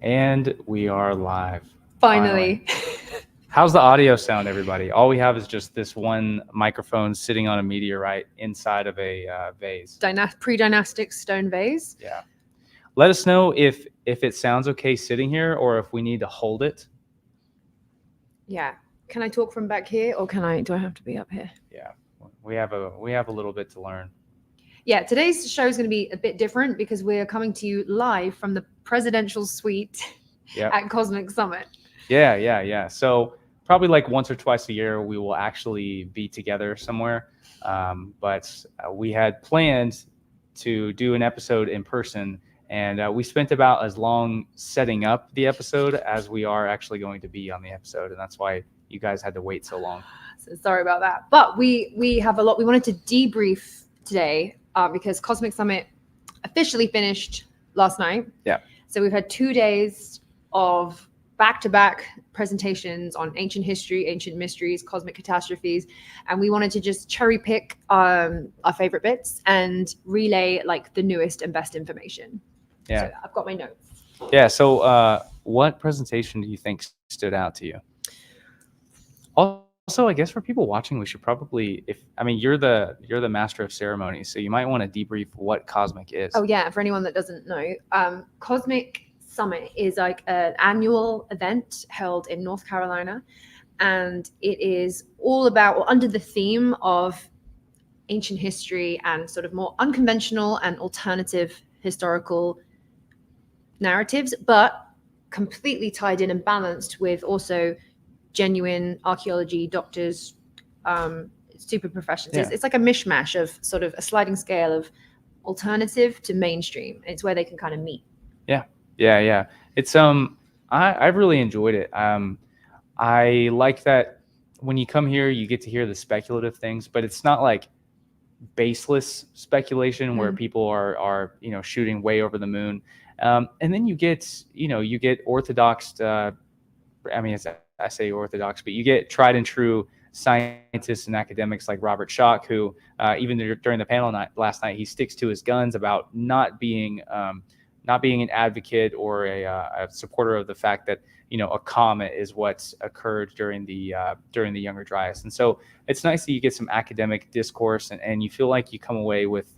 And we are live. Finally. How's the audio sound, everybody? All we have is just this one microphone sitting on a meteorite inside of a vase. Pre-dynastic stone vase. Yeah. Let us know if it sounds okay sitting here or if we need to hold it. Yeah. Can I talk from back here, or do I have to be up here? Yeah. We have a little bit to learn. Yeah, today's show is going to be a bit different because we're coming to you live from the presidential suite at Cosmic Summit. Yeah. So probably like once or twice a year, we will actually be together somewhere. But we had planned to do an episode in person, and we spent about as long setting up the episode as we are actually going to be on the episode, and that's why you guys had to wait so long. So sorry about that. But we have a lot. We wanted to debrief today because Cosmic Summit officially finished last night. Yeah. So we've had 2 days of back-to-back presentations on ancient history, ancient mysteries, cosmic catastrophes, and we wanted to just cherry pick our favorite bits and relay like the newest and best information. Yeah. So I've got my notes. Yeah. So what presentation do you think stood out to you? Also, I guess for people watching, we should probably, you're the master of ceremonies, so you might want to debrief what Cosmic is. Oh yeah, for anyone that doesn't know, Cosmic Summit is like an annual event held in North Carolina, and it is all about, or under the theme of ancient history and sort of more unconventional and alternative historical narratives, but completely tied in and balanced with also genuine archaeology, doctors, super professions. Yeah. It's like a mishmash of sort of a sliding scale of alternative to mainstream. It's where they can kind of meet. Yeah. It's I've really enjoyed it. I like that when you come here, you get to hear the speculative things, but it's not like baseless speculation where people are shooting way over the moon. And then you get orthodox. I say orthodox, but you get tried and true scientists and academics like Robert Schoch, who even during the panel last night, he sticks to his guns about not being an advocate or a supporter of the fact that a comet is what's occurred during the Younger Dryas. And so it's nice that you get some academic discourse and you feel like you come away with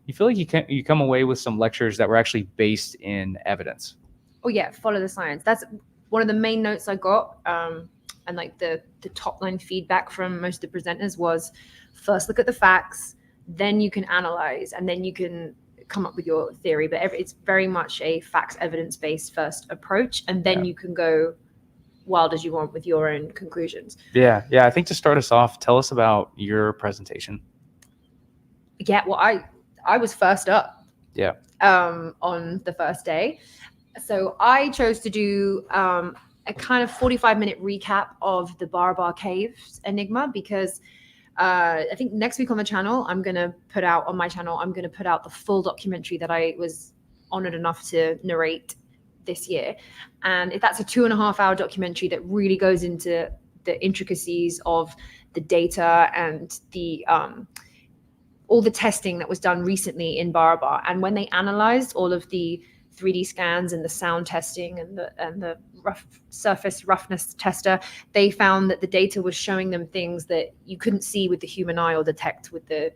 you come away with some lectures that were actually based in evidence. Oh yeah, follow the science. That's one of the main notes I got, and like the top line feedback from most of the presenters was, first look at the facts, then you can analyze, and then you can come up with your theory. But it's very much a facts evidence based first approach, and then you can go wild as you want with your own conclusions. Yeah. I think to start us off, tell us about your presentation. Yeah, well, I was first up. Yeah. On the first day. So I chose to do a kind of 45-minute recap of the Bar Caves enigma because I think next week on the channel, I'm going to put out the full documentary that I was honored enough to narrate this year. And that's a 2.5-hour documentary that really goes into the intricacies of the data and the all the testing that was done recently in Bar. And when they analyzed all of the 3D scans and the sound testing and the surface roughness tester, they found that the data was showing them things that you couldn't see with the human eye or detect with the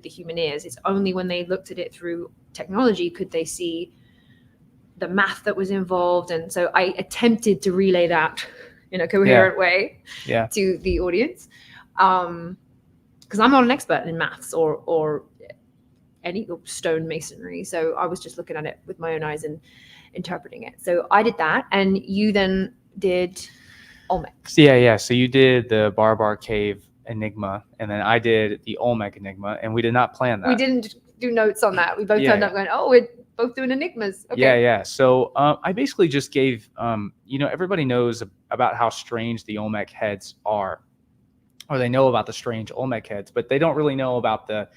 human ears. It's only when they looked at it through technology could they see the math that was involved. And so I attempted to relay that in a coherent way to the audience, because I'm not an expert in maths or any stone masonry. So I was just looking at it with my own eyes and interpreting it. So I did that, and you then did Olmec. Yeah. So you did the Bar Cave enigma, and then I did the Olmec enigma, and we did not plan that. We didn't do notes on that. We both turned up going, oh, we're both doing enigmas. Okay. Yeah. So I basically just gave, everybody knows about how strange the Olmec heads are, or they know about the strange Olmec heads, but they don't really know about the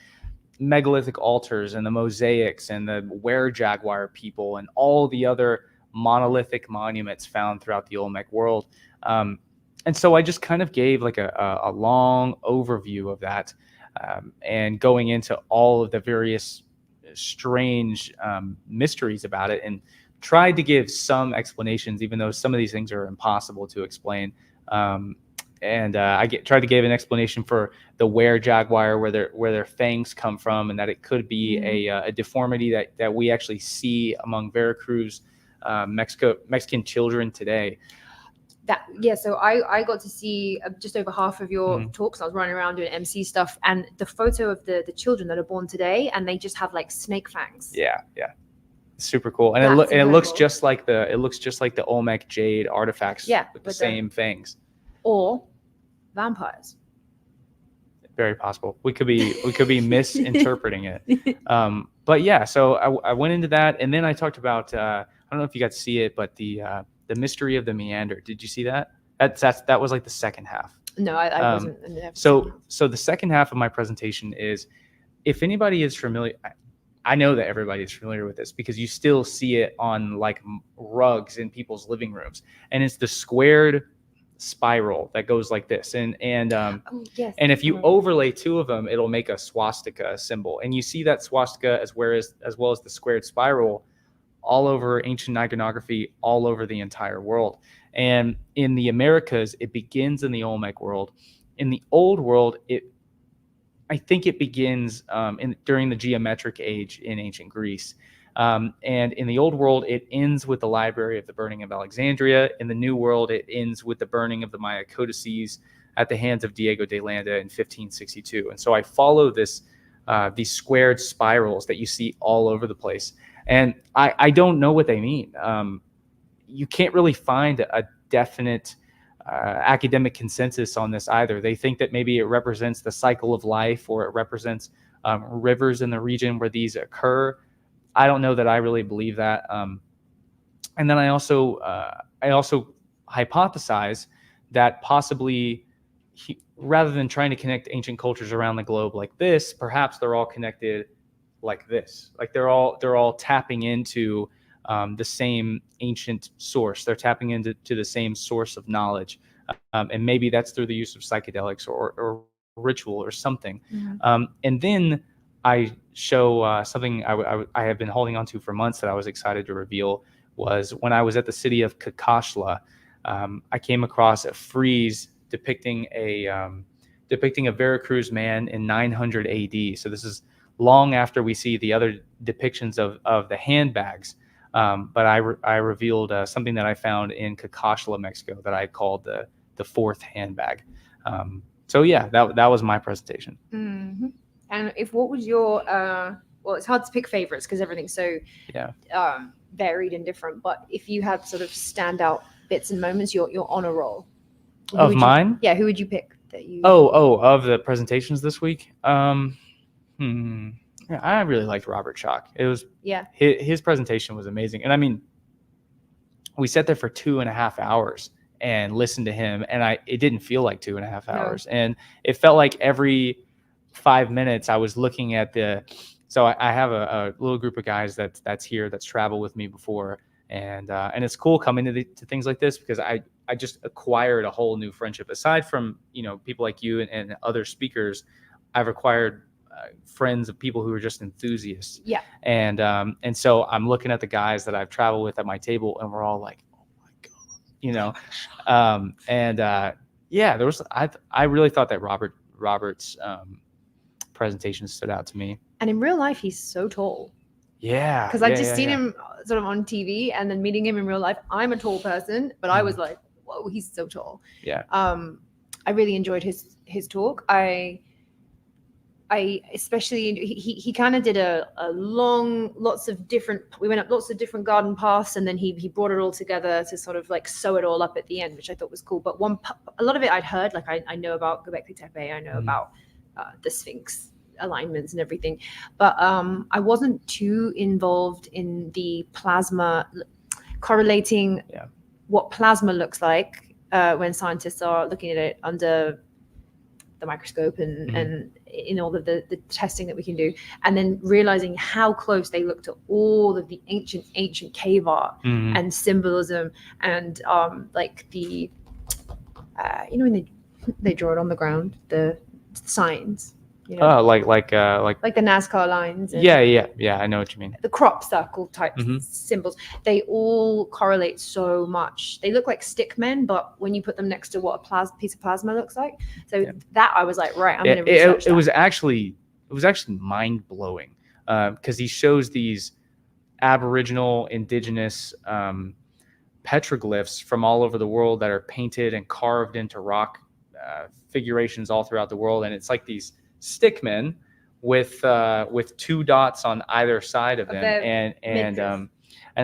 megalithic altars and the mosaics and the were-jaguar people and all the other monolithic monuments found throughout the Olmec world. And so I just kind of gave like a long overview of that, and going into all of the various strange mysteries about it, and tried to give some explanations, even though some of these things are impossible to explain. I tried to give an explanation for the were-jaguar, where their fangs come from, and that it could be a deformity that we actually see among Vera Cruz Mexican children today. So I got to see just over half of your talks. I was running around doing MC stuff, and the photo of the children that are born today, and they just have like snake fangs. Yeah. Super cool. And it looks just like the Olmec jade artifacts with the same fangs. Or vampires. Very possible. We could be misinterpreting it. But yeah, so I went into that, and then I talked about I don't know if you got to see it, but the mystery of the meander. Did you see that? That was like the second half. No, I wasn't. So the second half of my presentation is, if anybody is familiar, I know that everybody is familiar with this because you still see it on like rugs in people's living rooms, and it's the squared spiral that goes like this, and if you overlay two of them, it'll make a swastika symbol, and you see that swastika as well as the squared spiral all over ancient iconography all over the entire world. And in the Americas, it begins in the Olmec world. In the Old World, I think it begins during the geometric age in ancient Greece. And in the Old World, it ends with the Library of the Burning of Alexandria. In the New World, it ends with the burning of the Maya codices at the hands of Diego de Landa in 1562. And so I follow these squared spirals that you see all over the place. And I don't know what they mean. You can't really find a definite academic consensus on this either. They think that maybe it represents the cycle of life, or it represents rivers in the region where these occur. I don't know that I really believe that. And then I also hypothesize that possibly rather than trying to connect ancient cultures around the globe like this, perhaps they're all connected like this. Like they're all tapping into the same ancient source. They're tapping into the same source of knowledge, and maybe that's through the use of psychedelics or ritual or something. And then I show something I have been holding on to for months that I was excited to reveal. Was when I was at the city of Kakashla, I came across a frieze depicting a Vera Cruz man in 900 AD. So this is long after we see the other depictions of the handbags. But I revealed something that I found in Kakashla, Mexico, that I called the fourth handbag. So yeah, that was my presentation. Mm-hmm. And what was your well, it's hard to pick favorites because everything's so varied and different. But if you had sort of standout bits and moments, you're on a roll. Of mine? Who would you pick that you? Of the presentations this week. Yeah, I really liked Robert Schoch. It was his presentation was amazing, and I mean, we sat there for 2.5 hours and listened to him, and it didn't feel like 2.5 hours, and it felt like every 5 minutes I was looking at so I have a little group of guys that's here that's traveled with me before, and it's cool coming to things like this because I just acquired a whole new friendship. Aside from people like you and other speakers, I've acquired friends of people who are just enthusiasts. Yeah. And so I'm looking at the guys that I've traveled with at my table, and we're all like, oh my God, there was I really thought that Robert's presentation stood out to me. And in real life, he's so tall. Yeah. Because I've just seen him sort of on TV, and then meeting him in real life. I'm a tall person, but I was like, whoa, he's so tall. Yeah. I really enjoyed his talk. I especially he kind of did a long, we went up lots of different garden paths, and then he brought it all together to sort of like sew it all up at the end, which I thought was cool. But a lot of it I'd heard, like I know about Gobekli Tepe, I know about the Sphinx alignments and everything, but I wasn't too involved in the plasma, correlating what plasma looks like when scientists are looking at it under the microscope and in all of the testing that we can do, and then realizing how close they look to all of the ancient cave art and symbolism, and like when they draw it on the ground, the signs, You know, like like the NASCAR lines. And yeah. I know what you mean. the crop circle type Mhm. symbols. They all correlate so much. They look like stick men, but when you put them next to what a piece of plasma looks like, so Yeah. that I was like, right, I'm going to research It that. was actually mind blowing because he shows these Aboriginal, indigenous petroglyphs from all over the world that are painted and carved into rock figurations all throughout the world, and it's like these stickmen with 2 dots on either side of them, and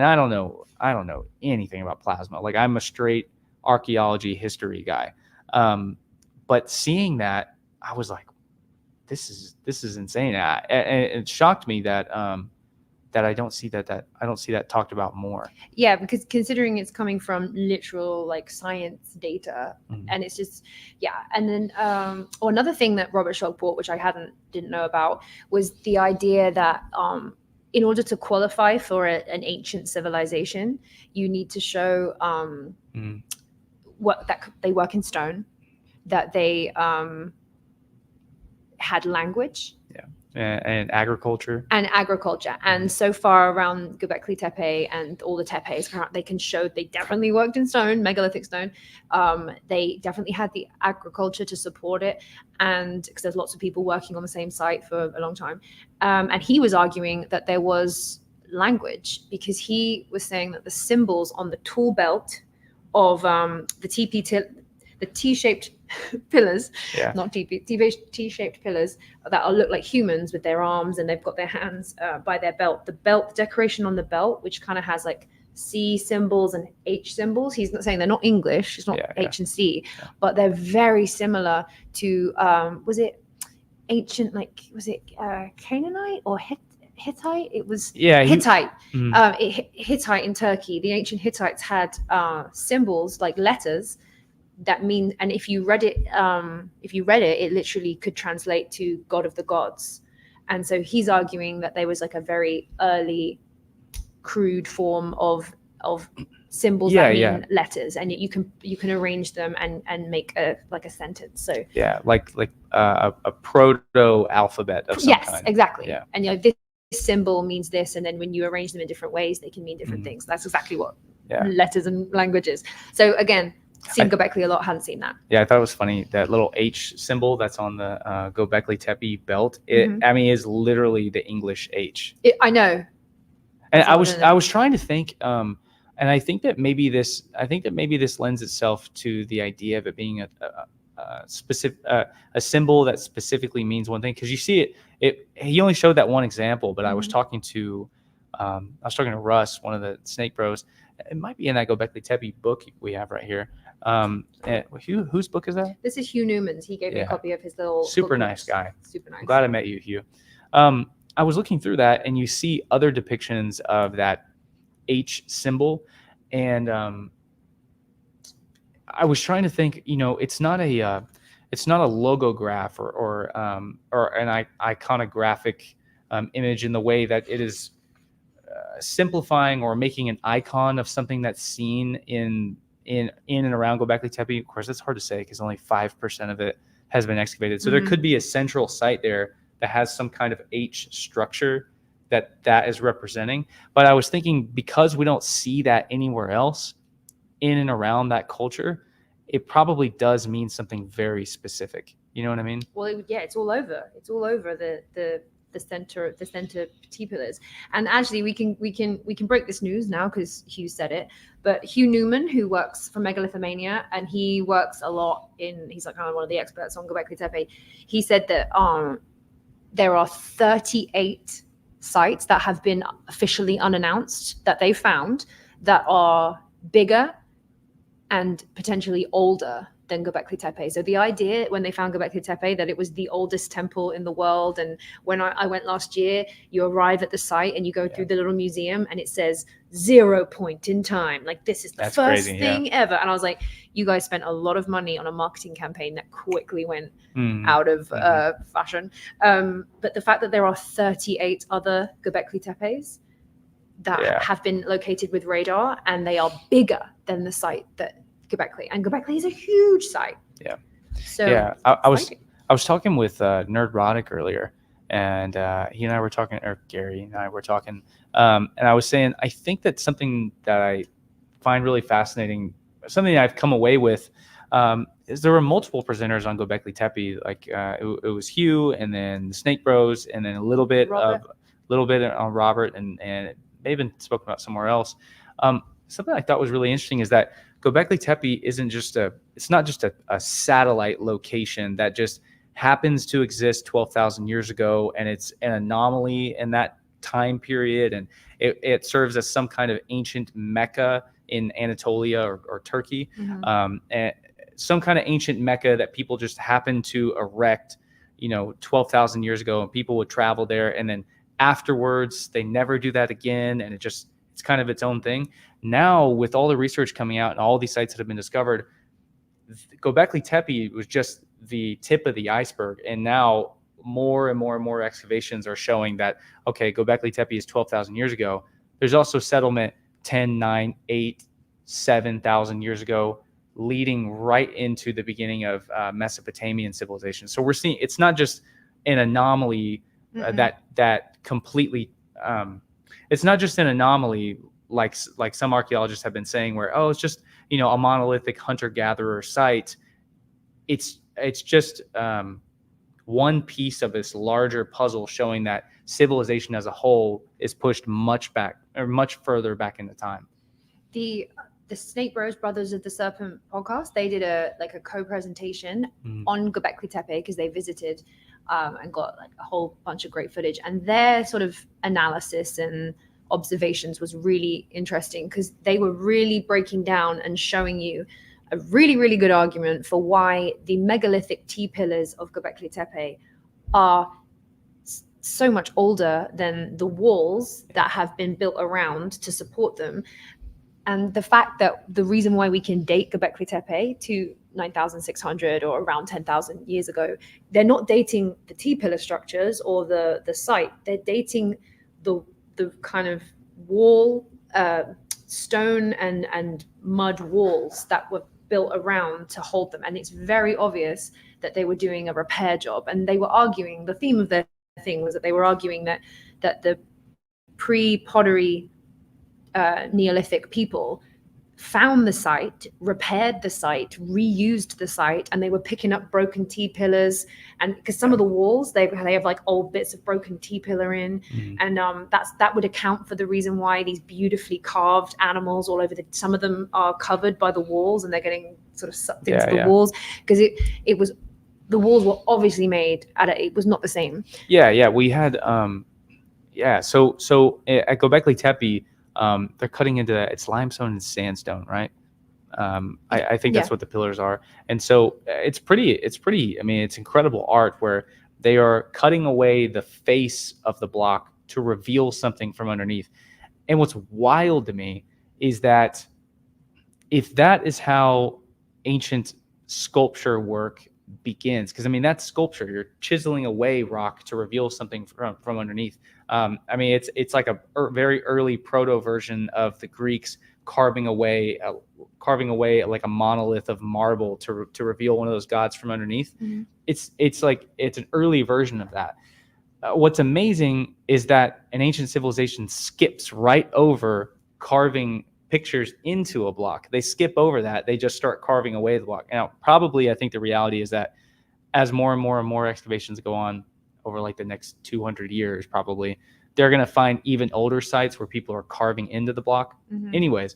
I don't know anything about plasma. Like, I'm a straight archaeology history guy, but seeing that, I was like, this is insane. And it shocked me that that I don't see that talked about more. Yeah, because considering it's coming from literal like science data, and it's just And then another thing that Robert Schoch brought, which I didn't know about, was the idea that in order to qualify for an ancient civilization, you need to show that they work in stone, that they had language. And agriculture. And so far around Gobekli Tepe and all the tepes, they definitely worked in stone, megalithic stone. They definitely had the agriculture to support it, and because there's lots of people working on the same site for a long time. And he was arguing that there was language, because he was saying that the symbols on the tool belt of the T-shaped pillars, not T-shaped pillars that look like humans with their arms, and they've got their hands by their belt. The decoration on the belt, which kind of has like C symbols and H symbols. He's not saying they're not English. It's not H and C, but they're very similar to, was it ancient, like, was it Canaanite or Hittite? It was Hittite. Hittite in Turkey. The ancient Hittites had symbols like letters that mean, and if you read it, it literally could translate to God of the gods. And so he's arguing that there was like a very early, crude form of symbols that mean letters, and you can arrange them and make a sentence. So like a proto alphabet of some kind. Yes, exactly. And this symbol means this, and then when you arrange them in different ways, they can mean different things. That's exactly what letters and language is. So again, seen Gobekli a lot, hadn't seen that. I thought it was funny, that little H symbol that's on the Gobekli Tepe belt. I mean, is literally the English H. I know. And I was trying to think, and I think that maybe this lends itself to the idea of it being a specific a symbol that specifically means one thing, because you see it. He only showed that one example, but I was talking to Russ, one of the Snake Bros. It might be in that Gobekli Tepe book we have right here. Whose book is that? This is Hugh Newman's. He gave me a copy of his little super nice guy. Super nice. I'm glad I met you, Hugh. I was looking through that, and you see other depictions of that H symbol, and I was trying to think. It's not a logograph or an iconographic image in the way that it is simplifying or making an icon of something that's seen in and around Gobekli Tepe. Of course, that's hard to say because only 5% of it has been excavated. So there could be a central site there that has some kind of H structure that is representing. But I was thinking, because we don't see that anywhere else in and around that culture, it probably does mean something very specific. You know what I mean? Well, it's all over. It's all over the center T pillars. And actually, we can break this news now because Hugh said it. But Hugh Newman, who works for Megalithomania, and he works a lot he's like kind of one of the experts on Gobekli Tepe. He said that there are 38 sites that have been officially unannounced that they found that are bigger and potentially older than Gobekli Tepe. So the idea when they found Gobekli Tepe that it was the oldest temple in the world, and when I went last year, you arrive at the site and you go through the little museum and it says 0 point in time. Like, this is the first thing ever. And I was like, you guys spent a lot of money on a marketing campaign that quickly went out of fashion. But the fact that there are 38 other Gobekli Tepes that have been located with radar, and they are bigger than the site that Gobekli, and Gobekli is a huge site. I I was talking with Nerdrotic earlier, and he and I were talking, or Gary and I were talking, and I was saying I think that something that I find really fascinating, something that I've come away with, is there were multiple presenters on Gobekli Tepe. Like it was Hugh, and then the Snake Bros, and then a little bit on Robert, and they even spoke about somewhere else. Something I thought was really interesting is that Gobekli Tepe it's not just a satellite location that just happens to exist 12,000 years ago, and it's an anomaly in that time period, and it serves as some kind of ancient Mecca in Anatolia or Turkey, and some kind of ancient Mecca that people just happened to erect, 12,000 years ago, and people would travel there, and then afterwards they never do that again, and it's kind of its own thing. Now, with all the research coming out and all these sites that have been discovered, Gobekli Tepe was just the tip of the iceberg, and now more and more and more excavations are showing that, okay, Gobekli Tepe is 12,000 years ago. There's also settlement 10, 9, 8, 7,000 years ago, leading right into the beginning of Mesopotamian civilization. So we're seeing it's not just an anomaly that completely. It's not just an anomaly like some archaeologists have been saying, where it's just a monolithic hunter-gatherer site. It's just one piece of this larger puzzle showing that civilization as a whole is pushed much further back into time. The Snake Bros, Brothers of the Serpent podcast, they did a co-presentation on Gobekli Tepe because they visited and got like a whole bunch of great footage, and their sort of analysis and observations was really interesting because they were really breaking down and showing you a really, really good argument for why the megalithic T-pillars of Gobekli Tepe are so much older than the walls that have been built around to support them. And the fact that the reason why we can date Gobekli Tepe to 9,600 or around 10,000 years ago, they're not dating the T-pillar structures or the site. They're dating the kind of wall, stone and mud walls that were built around to hold them. And it's very obvious that they were doing a repair job. And they were arguing, the theme of their thing was that they were arguing that the pre-pottery Neolithic people found the site, repaired the site, reused the site, and they were picking up broken T-pillars. And because some of the walls, they have like old bits of broken T-pillar in, and that would account for the reason why these beautifully carved animals all over some of them are covered by the walls, and they're getting sort of sucked into the walls because it was the walls were obviously made it was not the same. We had so at Gobekli Tepe, they're cutting into that. It's limestone and sandstone, right? I think that's what the pillars are. And so it's pretty, I mean, it's incredible art where they are cutting away the face of the block to reveal something from underneath. And what's wild to me is that if that is how ancient sculpture work begins, because I mean, that's sculpture. You're chiseling away rock to reveal something from underneath. I mean, it's like a very early proto version of the Greeks carving away like a monolith of marble to reveal one of those gods from underneath. It's an early version of that. What's amazing is that an ancient civilization skips right over carving pictures into a block. They skip over that. They just start carving away the block. Now, probably, I think the reality is that as more and more and more excavations go on over like the next 200 years, probably they're going to find even older sites where people are carving into the block. Anyways,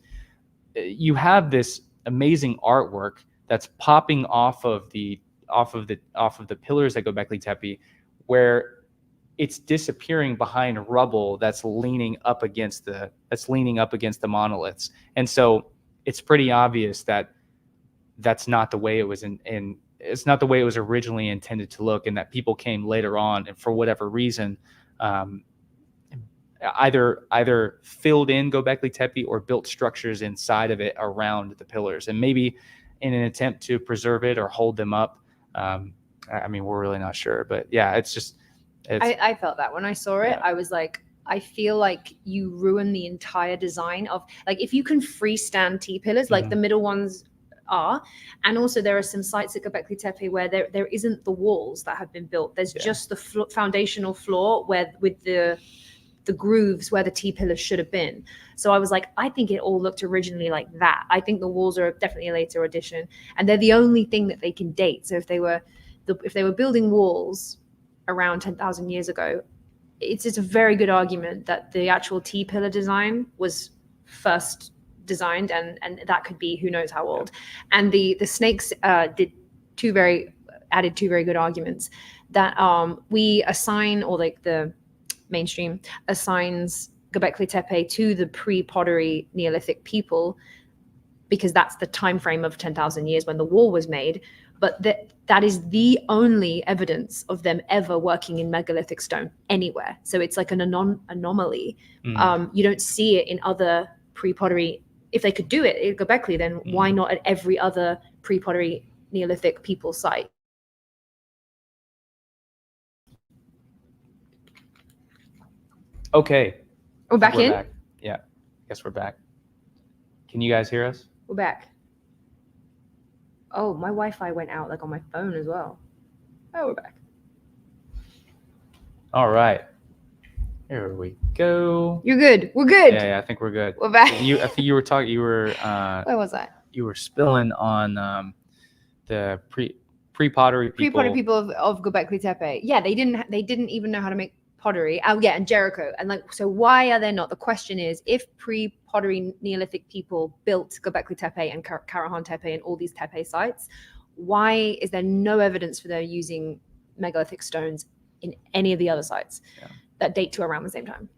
you have this amazing artwork that's popping off of the pillars at Gobekli Tepe, where it's disappearing behind rubble that's leaning up against the monoliths. And so it's pretty obvious that that's not the way it was it's not the way it was originally intended to look, and that people came later on and for whatever reason either filled in Gobekli Tepe or built structures inside of it around the pillars, and maybe in an attempt to preserve it or hold them up. I mean, we're really not sure, but yeah, I felt that when I saw it. I was like, I feel like you ruin the entire design of, like, if you can freestand T-pillars, like the middle ones are. And also there are some sites at Gobekli Tepe where there isn't the walls that have been built. There's just the foundational floor where with the grooves where the T-pillars should have been. So I was like, I think it all looked originally like that. I think the walls are definitely a later addition, and they're the only thing that they can date. So if they were building walls around 10,000 years ago, it's a very good argument that the actual T-pillar design was first designed, and that could be who knows how old. And the snakes added two very good arguments that we assign, or like the mainstream assigns Gobekli Tepe to the pre-pottery Neolithic people because that's the time frame of 10,000 years when the wall was made. But that is the only evidence of them ever working in megalithic stone anywhere. So it's like an anomaly. You don't see it in other pre-pottery. If they could do it at Gobekli, then why not at every other pre-pottery Neolithic people site? Okay. We're back in? Back. Yeah. I guess we're back. Can you guys hear us? We're back. Oh, my Wi-Fi went out like on my phone as well. Oh, we're back. All right. Here we go. You're good. We're good. Yeah, I think we're good. We're back. I think you were talking. You were. Where was I? You were spilling on the pre-pottery people. Pre-pottery people of Gobekli Tepe. Yeah, they didn't even know how to make pottery. Oh yeah, and Jericho. And like, so why are there not? The question is, if pre-pottery Neolithic people built Gobekli Tepe and Karahan Tepe and all these Tepe sites, why is there no evidence for their using megalithic stones in any of the other sites that date to around the same time?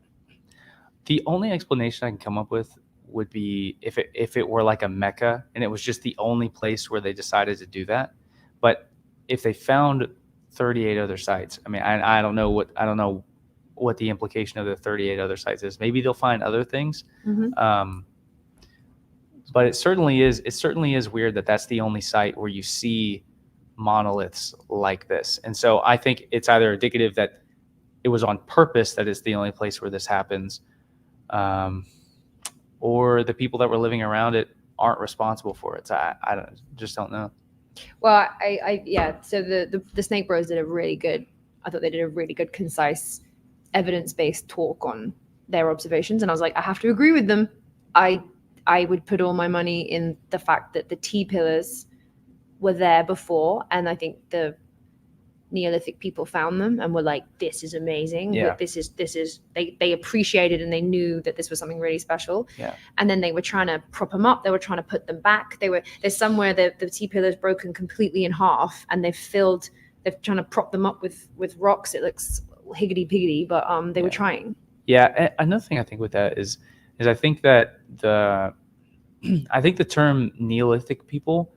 The only explanation I can come up with would be if it were like a Mecca and it was just the only place where they decided to do that. But if they found 38 other sites, I mean, I don't know what the implication of the 38 other sites is. Maybe they'll find other things. But it certainly is weird that that's the only site where you see monoliths like this. And so I think it's either indicative that it was on purpose that it's the only place where this happens, or the people that were living around it aren't responsible for it. So I just don't know. Well, so the Snake Bros did a really good, I thought they did a really good, concise, evidence-based talk on their observations. And I was like, I have to agree with them. I would put all my money in the fact that the T-pillars were there before. And I think the Neolithic people found them and were like, this is amazing. Yeah. This is they appreciated and they knew that this was something really special. Yeah. And then they were trying to prop them up. They were trying to put them back. There's somewhere the T-pillars broken completely in half and they're trying to prop them up with rocks. It looks higgity-piggity, but they were trying. Yeah. Another thing I think with that is I think that the term Neolithic people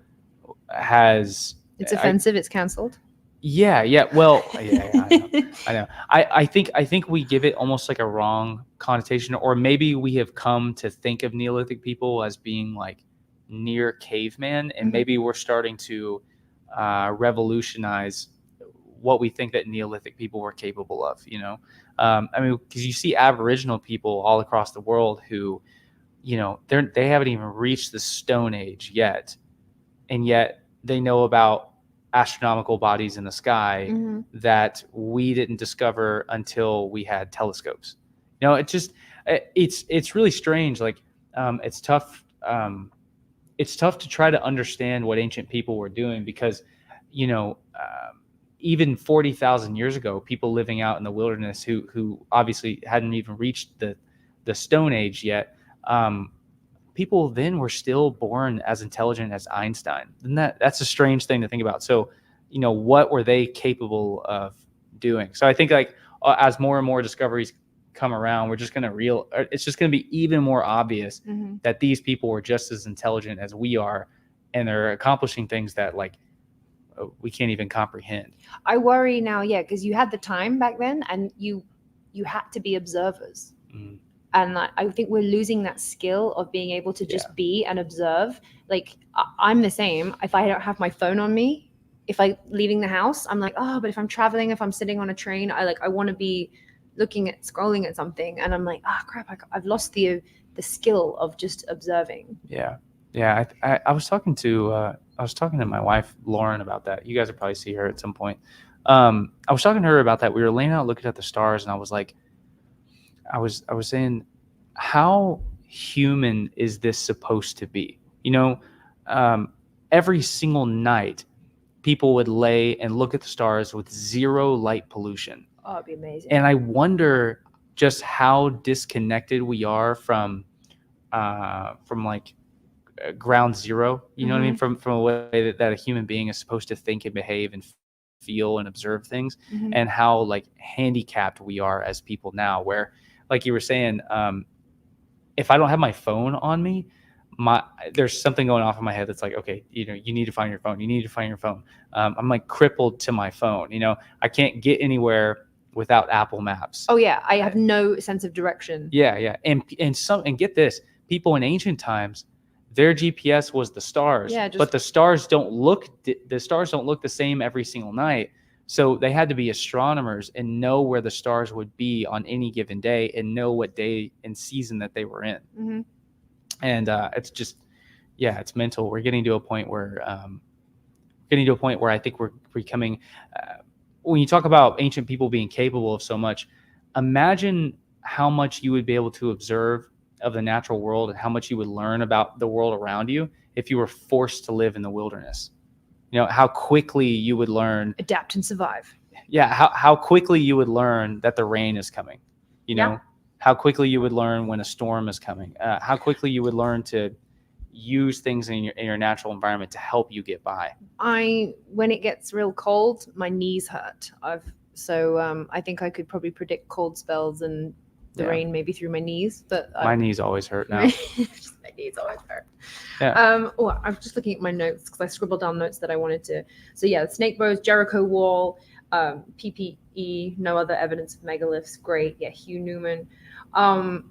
has... It's offensive. It's canceled. Yeah. Well, I know. I think we give it almost like a wrong connotation, or maybe we have come to think of Neolithic people as being like near caveman, and maybe we're starting to revolutionize what we think that Neolithic people were capable of. I mean, because you see Aboriginal people all across the world who, they haven't even reached the Stone Age yet, and yet they know about astronomical bodies in the sky that we didn't discover until we had telescopes. It's really strange. Like, it's tough to try to understand what ancient people were doing because, even 40,000 years ago, people living out in the wilderness who obviously hadn't even reached the Stone Age yet, people then were still born as intelligent as Einstein. And that's a strange thing to think about. So, what were they capable of doing? So I think like as more and more discoveries come around, it's just going to be even more obvious that these people were just as intelligent as we are, and they're accomplishing things that like we can't even comprehend. I worry now, because you had the time back then, and you had to be observers. And I think we're losing that skill of being able to just be and observe. Like, I'm the same. If I don't have my phone on me, if I'm leaving the house, I'm like, but if I'm traveling, if I'm sitting on a train, I want to be scrolling at something. And I'm like, crap, I've lost the skill of just observing. Yeah. Yeah, I was talking to my wife Lauren about that. You guys will probably see her at some point. I was talking to her about that. We were laying out looking at the stars, and I was like, I was saying, how human is this supposed to be? Um, every single night, people would lay and look at the stars with zero light pollution, Oh, it'd be amazing. and I wonder just how disconnected we are from like ground zero. You know what I mean? From a way that a human being is supposed to think and behave and feel and observe things, and how like handicapped we are as people now. Where, like you were saying, if I don't have my phone on me, there's something going off in my head that's like, okay, you need to find your phone. You need to find your phone. I'm like crippled to my phone. I can't get anywhere without Apple Maps. Oh yeah, I have no sense of direction. Yeah, and get this, people in ancient times, their GPS was the stars, but the stars don't look the same every single night. So they had to be astronomers and know where the stars would be on any given day and know what day and season that they were in. And it's just, it's mental. We're getting to a point where I think we're becoming. When you talk about ancient people being capable of so much, imagine how much you would be able to observe of the natural world and how much you would learn about the world around you if you were forced to live in the wilderness. How quickly you would learn, adapt and survive. Yeah, how quickly you would learn that the rain is coming. How quickly you would learn when a storm is coming. How quickly you would learn to use things in your natural environment to help you get by. When it gets real cold, my knees hurt. I think I could probably predict cold spells and the rain maybe through my knees, but my knees always hurt now. My knees always hurt. Yeah. I'm just looking at my notes because I scribbled down notes that I wanted to. So the snake bows, Jericho Wall, PPE, no other evidence of megaliths. Great. Yeah, Hugh Newman. So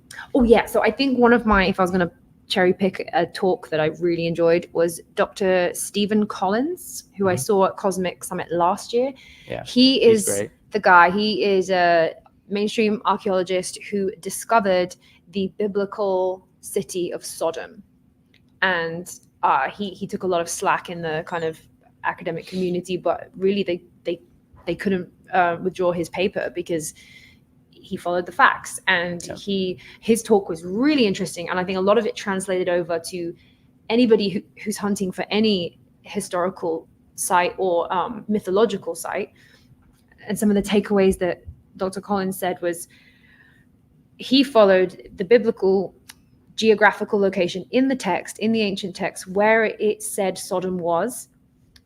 I think one of if I was going to cherry pick a talk that I really enjoyed was Dr. Stephen Collins, who I saw at Cosmic Summit last year. Yeah, he's great. The guy. He is a mainstream archaeologist who discovered the biblical city of Sodom, and he took a lot of slack in the kind of academic community, but really they couldn't withdraw his paper because he followed the facts, and his talk was really interesting, and I think a lot of it translated over to anybody who's hunting for any historical site or mythological site. And some of the takeaways that Dr. Collins said was he followed the biblical geographical location in the text, in the ancient text, where it said Sodom was,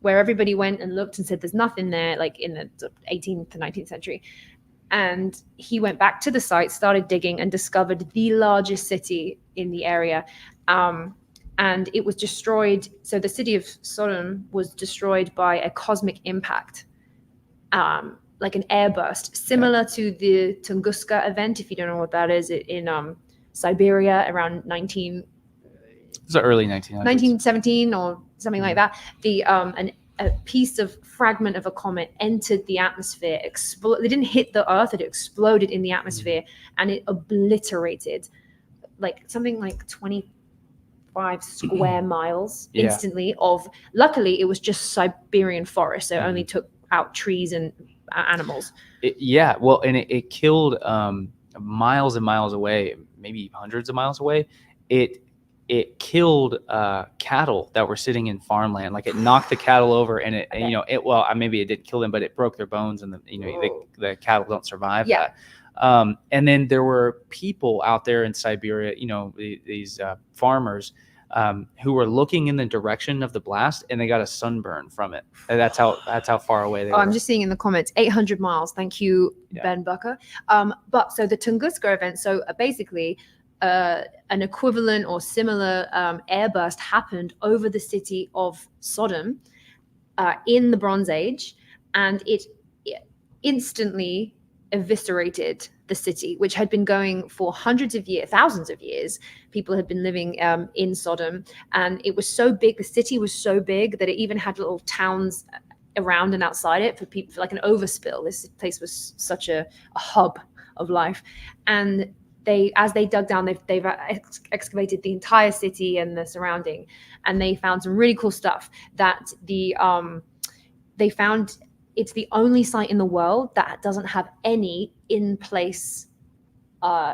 where everybody went and looked and said there's nothing there, like in the 18th to 19th century. And he went back to the site, started digging, and discovered the largest city in the area. And it was destroyed. So the city of Sodom was destroyed by a cosmic impact, like an airburst, similar to the Tunguska event, if you don't know what that is, in Siberia around It was the early 1900s. 1917 or something like that. A piece of fragment of a comet entered the atmosphere. It didn't hit the Earth; it exploded in the atmosphere, and it obliterated something like 25 square miles instantly. Luckily, it was just Siberian forest, so it only took out trees and animals. It killed miles and miles away, maybe hundreds of miles away. It killed cattle that were sitting in farmland. Like, it knocked the cattle over, and maybe it didn't kill them, but it broke their bones, and the cattle don't survive that. And then there were people out there in Siberia, these farmers who were looking in the direction of the blast, and they got a sunburn from it. And that's how far away they were. I'm just seeing in the comments 800 miles. Thank you, Ben Bucker. But so the Tunguska event. So basically, an equivalent or similar airburst happened over the city of Sodom in the Bronze Age, and it instantly eviscerated the city, which had been going for hundreds of years, thousands of years. People had been living in Sodom, and it was so big, the city was so big that it even had little towns around and outside it for people, for like an overspill. This place was such a hub of life. And as they dug down, they've excavated the entire city and the surrounding, and they found some really cool stuff. That they found it's the only site in the world that doesn't have any in place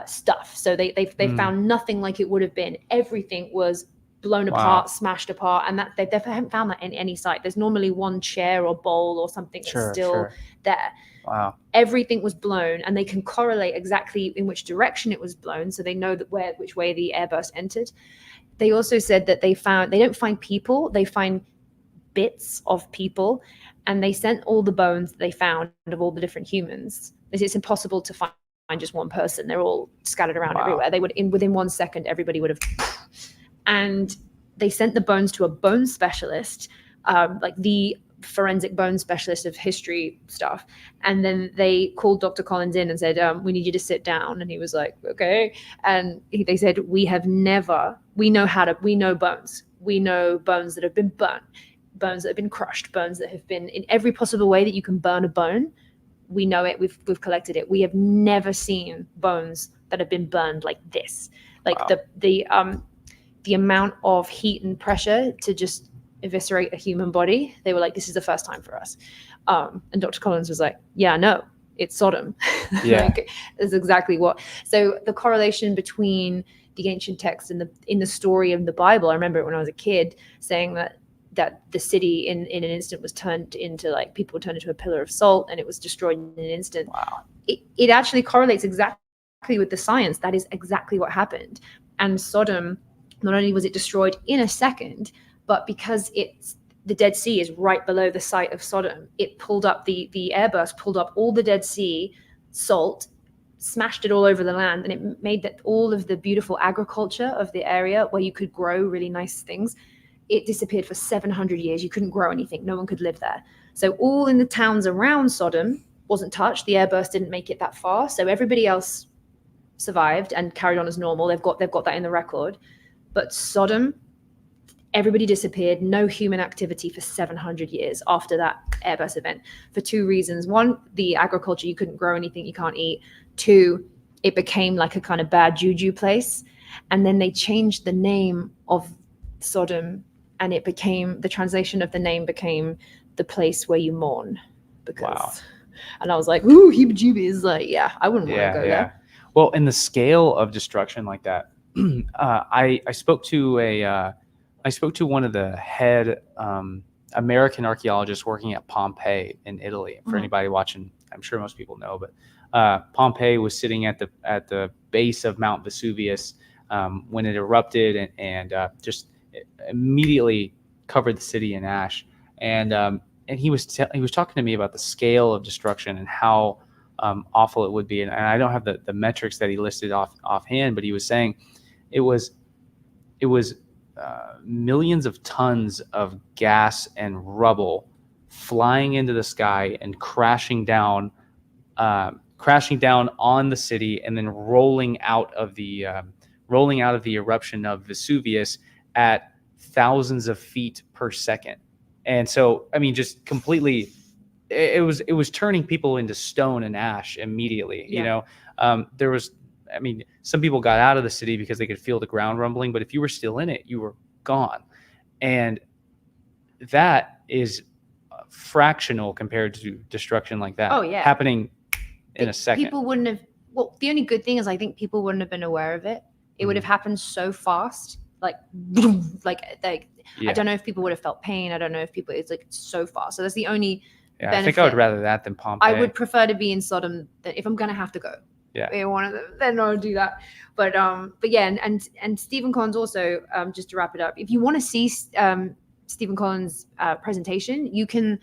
stuff. So they found nothing like it would have been. Everything was blown apart, smashed apart, and that they haven't found that in any site. There's normally one chair or bowl or something that's still there. Wow. Everything was blown, and they can correlate exactly in which direction it was blown, so they know that which way the airburst entered. They also said that they don't find people, they find bits of people, and they sent all the bones that they found of all the different humans. It's impossible to find just one person. They're all scattered around everywhere. They would, within 1 second, everybody would have. And they sent the bones to a bone specialist, like the forensic bone specialist of history stuff. And then they called Dr. Collins in and said, we need you to sit down. And he was like, okay. And they said, we know bones. We know bones that have been burnt, bones that have been crushed, bones that have been in every possible way that you can burn a bone. We know it. We've collected it. We have never seen bones that have been burned like this. Like the amount of heat and pressure to just eviscerate a human body. They were like, this is the first time for us. And Dr. Collins was like, yeah, no, it's Sodom. Yeah. Like, that's exactly what. So the correlation between the ancient text and in the story of the Bible, I remember it when I was a kid saying that the city in an instant was turned into, like, people turned into a pillar of salt, and it was destroyed in an instant. Wow. It actually correlates exactly with the science. That is exactly what happened. And Sodom, not only was it destroyed in a second, but because the Dead Sea is right below the site of Sodom, it pulled up the airburst, pulled up all the Dead Sea salt, smashed it all over the land, and it made that all of the beautiful agriculture of the area where you could grow really nice things, it disappeared for 700 years. You couldn't grow anything. No one could live there. So all in the towns around Sodom wasn't touched. The airburst didn't make it that far. So everybody else survived and carried on as normal. They've got that in the record. But Sodom, everybody disappeared. No human activity for 700 years after that airburst event, for two reasons. One, the agriculture, you couldn't grow anything, you can't eat. Two, it became like a kind of bad juju place. And then they changed the name of Sodom, and the translation of the name became the place where you mourn. And I was like, ooh, heebie-jeebies. Like, yeah, I wouldn't want to go there. Well, in the scale of destruction like that, I spoke to one of the head American archaeologists working at Pompeii in Italy. For anybody watching, I'm sure most people know, but Pompeii was sitting at the base of Mount Vesuvius when it erupted and just immediately covered the city in ash. And he was talking to me about the scale of destruction and how awful it would be. And I don't have the metrics that he listed offhand, but he was saying it was millions of tons of gas and rubble flying into the sky and crashing down on the city, and then rolling out of the eruption of Vesuvius at thousands of feet per second. And so, I mean, just completely, it was turning people into stone and ash immediately. Yeah. You know, there was, I mean, some people got out of the city because they could feel the ground rumbling, but if you were still in it, you were gone. And that is fractional compared to destruction like that. Oh, yeah. Happening in a second. People wouldn't have, well, the only good thing is I think people wouldn't have been aware of it. It would have happened so fast, like I don't know if people would have felt pain. I don't know if people, it's like so fast. So that's the only benefit. I think I would rather that than Pompeii. I would prefer to be in Sodom than if I'm going to have to go. Yeah. One of them, then I'll do that. But yeah, and Stephen Collins also, just to wrap it up, if you want to see Stephen Collins' presentation, you can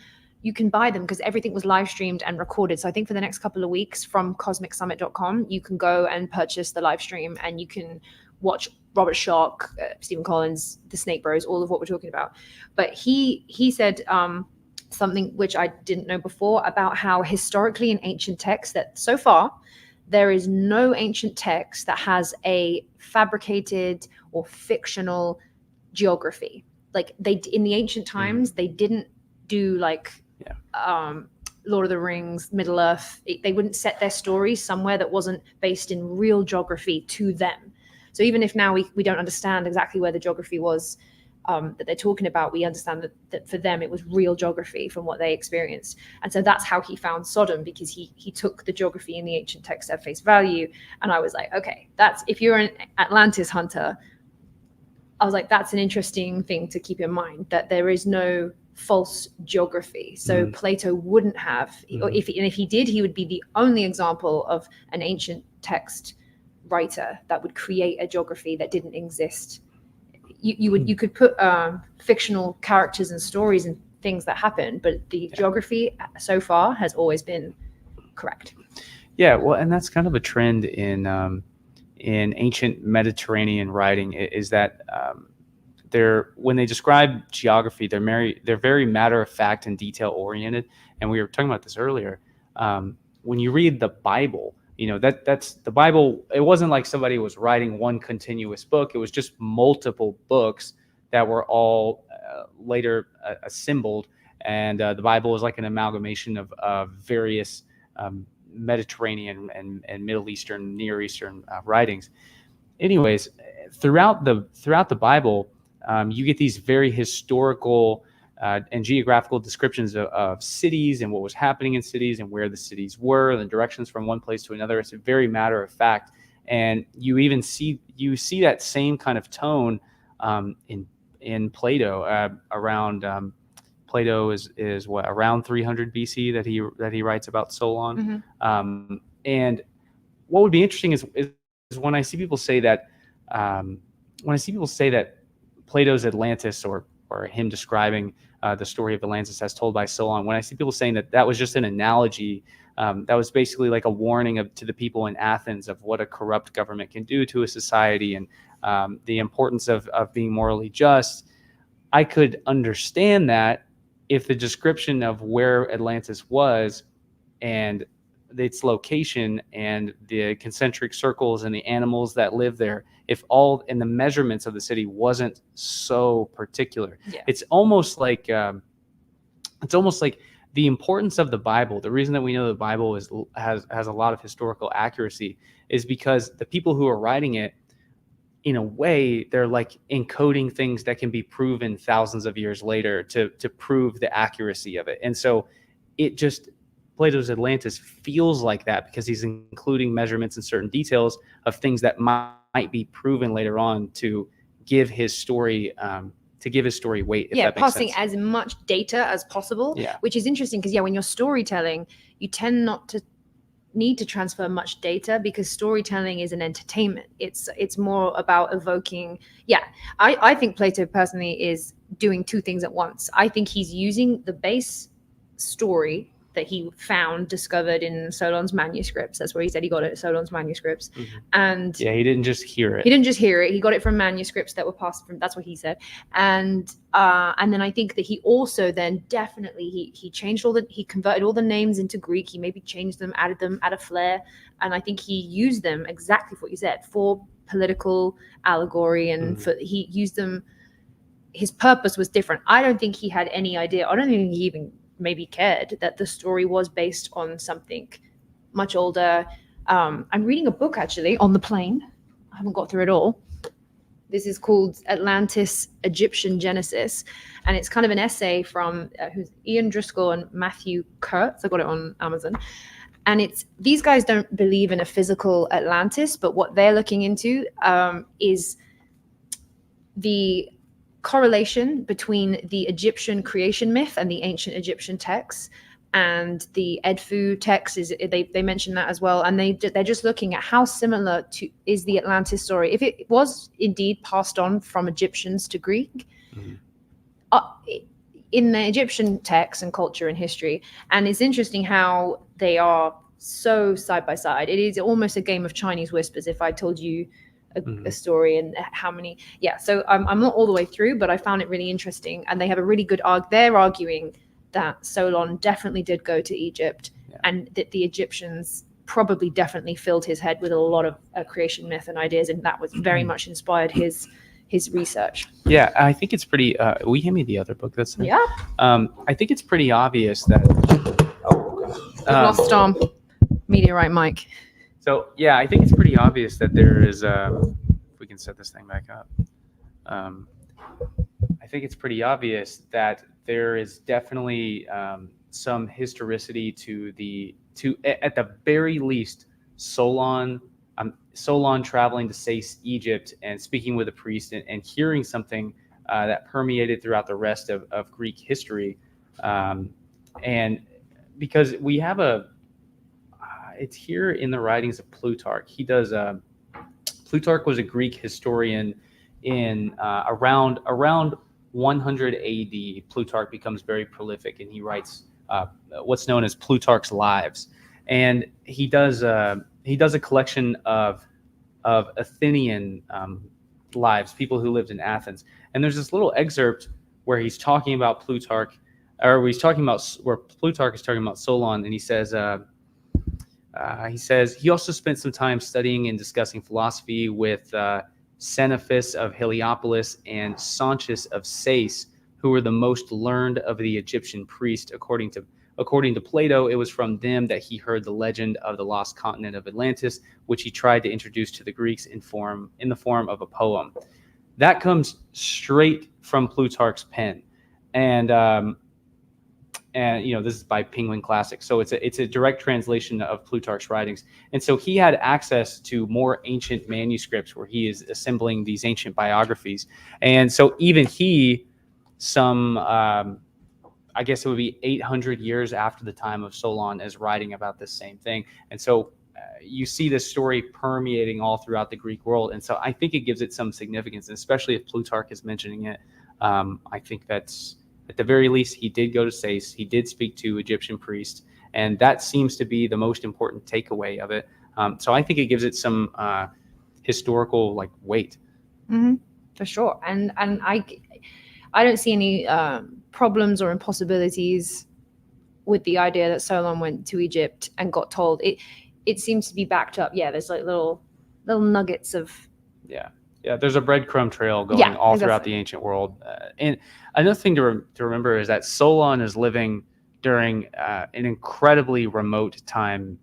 buy them because everything was live streamed and recorded. So I think for the next couple of weeks from cosmicsummit.com, you can go and purchase the live stream and you can watch Robert Schoch, Stephen Collins, the Snake Bros, all of what we're talking about. But he said something which I didn't know before about how historically in ancient texts that so far there is no ancient text that has a fabricated or fictional geography. Like in the ancient times, they didn't do like Lord of the Rings, Middle Earth. They wouldn't set their stories somewhere that wasn't based in real geography to them. So even if now we don't understand exactly where the geography was that they're talking about, we understand that for them it was real geography from what they experienced. And so that's how he found Sodom, because he took the geography in the ancient text at face value. And I was like, okay, that's, if you're an Atlantis hunter, I was like, that's an interesting thing to keep in mind, that there is no false geography. So Plato wouldn't have, or if he did, he would be the only example of an ancient text writer that would create a geography that didn't exist. You could put fictional characters and stories and things that happen, but the geography so far has always been correct. Yeah, well, and that's kind of a trend in ancient Mediterranean writing, is that when they describe geography, they're very matter of fact and detail oriented. And we were talking about this earlier. When you read the Bible, that's the Bible. It wasn't like somebody was writing one continuous book. It was just multiple books that were all later assembled. And the Bible is like an amalgamation of various Mediterranean and Middle Eastern, Near Eastern writings. Anyways, throughout the Bible, you get these very historical and geographical descriptions of cities and what was happening in cities and where the cities were and the directions from one place to another. It's a very matter of fact, and you even see that same kind of tone in Plato. Around Plato is what, around 300 BC that he writes about Solon. And what would be interesting is when I see people say that Plato's Atlantis, or him describing the story of Atlantis as told by Solon, when I see people saying that was just an analogy, that was basically like a warning to the people in Athens of what a corrupt government can do to a society, and the importance of being morally just, I could understand that if the description of where Atlantis was and its location and the concentric circles and the animals that live there, if all in the measurements of the city wasn't so particular. It's almost like the importance of the Bible. The reason that we know the Bible has a lot of historical accuracy is because the people who are writing it, in a way, they're like encoding things that can be proven thousands of years later to prove the accuracy of it. And so Plato's Atlantis feels like that because he's including measurements and certain details of things that might be proven later on to give his story weight. If that makes passing sense. As much data as possible. Which is interesting because when you're storytelling, you tend not to need to transfer much data because storytelling is an entertainment. It's more about evoking. I think Plato personally is doing two things at once. I think he's using the base story that he discovered in Solon's manuscripts. That's where he said he got it, Solon's manuscripts. And he didn't just hear it. He got it from manuscripts that were passed from, that's what he said. And then I think that he also then definitely, he changed he converted all the names into Greek. He maybe changed them, added a flair. And I think he used them exactly what you said, for political allegory, and he used them. His purpose was different. I don't think he had any idea. I don't think he even maybe cared that the story was based on something much older. I'm reading a book actually on the plane. I haven't got through it all. This is called Atlantis, Egyptian Genesis. And it's kind of an essay from Ian Driscoll and Matthew Kurtz. I got it on Amazon. And these guys don't believe in a physical Atlantis, but what they're looking into is the correlation between the Egyptian creation myth and the ancient Egyptian texts, and the Edfu text they mention that as well, and they're just looking at how similar is the Atlantis story, if it was indeed passed on from Egyptians to Greek, in the Egyptian texts and culture and history. And it's interesting how they are so side by side. It is almost a game of Chinese whispers if I told you a story and how many. So I'm not all the way through, but I found it really interesting, and they have a really good they're arguing that Solon definitely did go to Egypt, and that the Egyptians probably definitely filled his head with a lot of creation myth and ideas, and that was very much inspired his research. I think it's pretty will you hand me the other book that's there? I think it's pretty obvious that Lost meteorite mic. So yeah, I think it's pretty obvious that there is. If we can set this thing back up, I think it's pretty obvious that there is definitely some historicity to at the very least Solon. Solon traveling to Sais, Egypt, and speaking with a priest and hearing something that permeated throughout the rest of Greek history, and because we have it's here in the writings of Plutarch. He does. Plutarch was a Greek historian in around 100 AD. Plutarch becomes very prolific, and he writes what's known as Plutarch's Lives, and he does a collection of Athenian lives, people who lived in Athens. And there's this little excerpt where he's talking about Plutarch, or where Plutarch is talking about Solon, and he says he also spent some time studying and discussing philosophy with Xenophus of Heliopolis and Sonchus of Sais, who were the most learned of the Egyptian priests. According to Plato, it was from them that he heard the legend of the lost continent of Atlantis, which he tried to introduce to the Greeks in the form of a poem. That comes straight from Plutarch's pen, and this is by Penguin Classic, so it's a direct translation of Plutarch's writings. And so he had access to more ancient manuscripts where he is assembling these ancient biographies. And so even he, I guess it would be 800 years after the time of Solon, is writing about this same thing. And so you see this story permeating all throughout the Greek world. And so I think it gives it some significance, and especially if Plutarch is mentioning it. I think that's, at the very least, he did go to Sais. He did speak to Egyptian priests, and that seems to be the most important takeaway of it. So I think it gives it some historical weight. Mm-hmm, for sure. And I don't see any problems or impossibilities with the idea that Solon went to Egypt and got told. It seems to be backed up. Yeah, there's little nuggets of. Yeah, there's a breadcrumb trail going all throughout the ancient world. And another thing to remember is that Solon is living during an incredibly remote time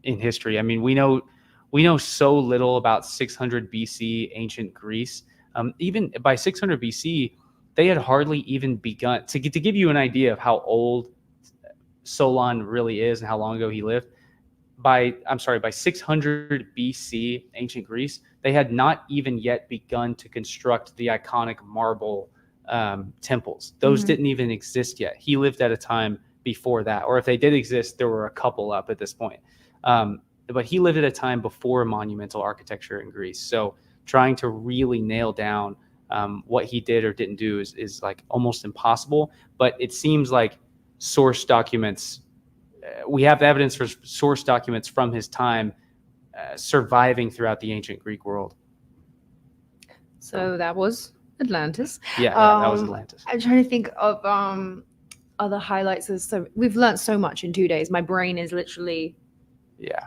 in history. I mean, we know so little about 600 BC ancient Greece. Even by 600 BC, they had hardly even begun. To give you an idea of how old Solon really is and how long ago he lived, by 600 BC, ancient Greece, they had not even yet begun to construct the iconic marble temples. Those didn't even exist yet. He lived at a time before that, or if they did exist, there were a couple up at this point. But he lived at a time before monumental architecture in Greece. So trying to really nail down what he did or didn't do is almost impossible. But it seems like source documents, we have evidence for source documents from his time surviving throughout the ancient Greek world. So that was Atlantis. Yeah, that was Atlantis. I'm trying to think of other highlights. So we've learned so much in 2 days. My brain is literally. Yeah.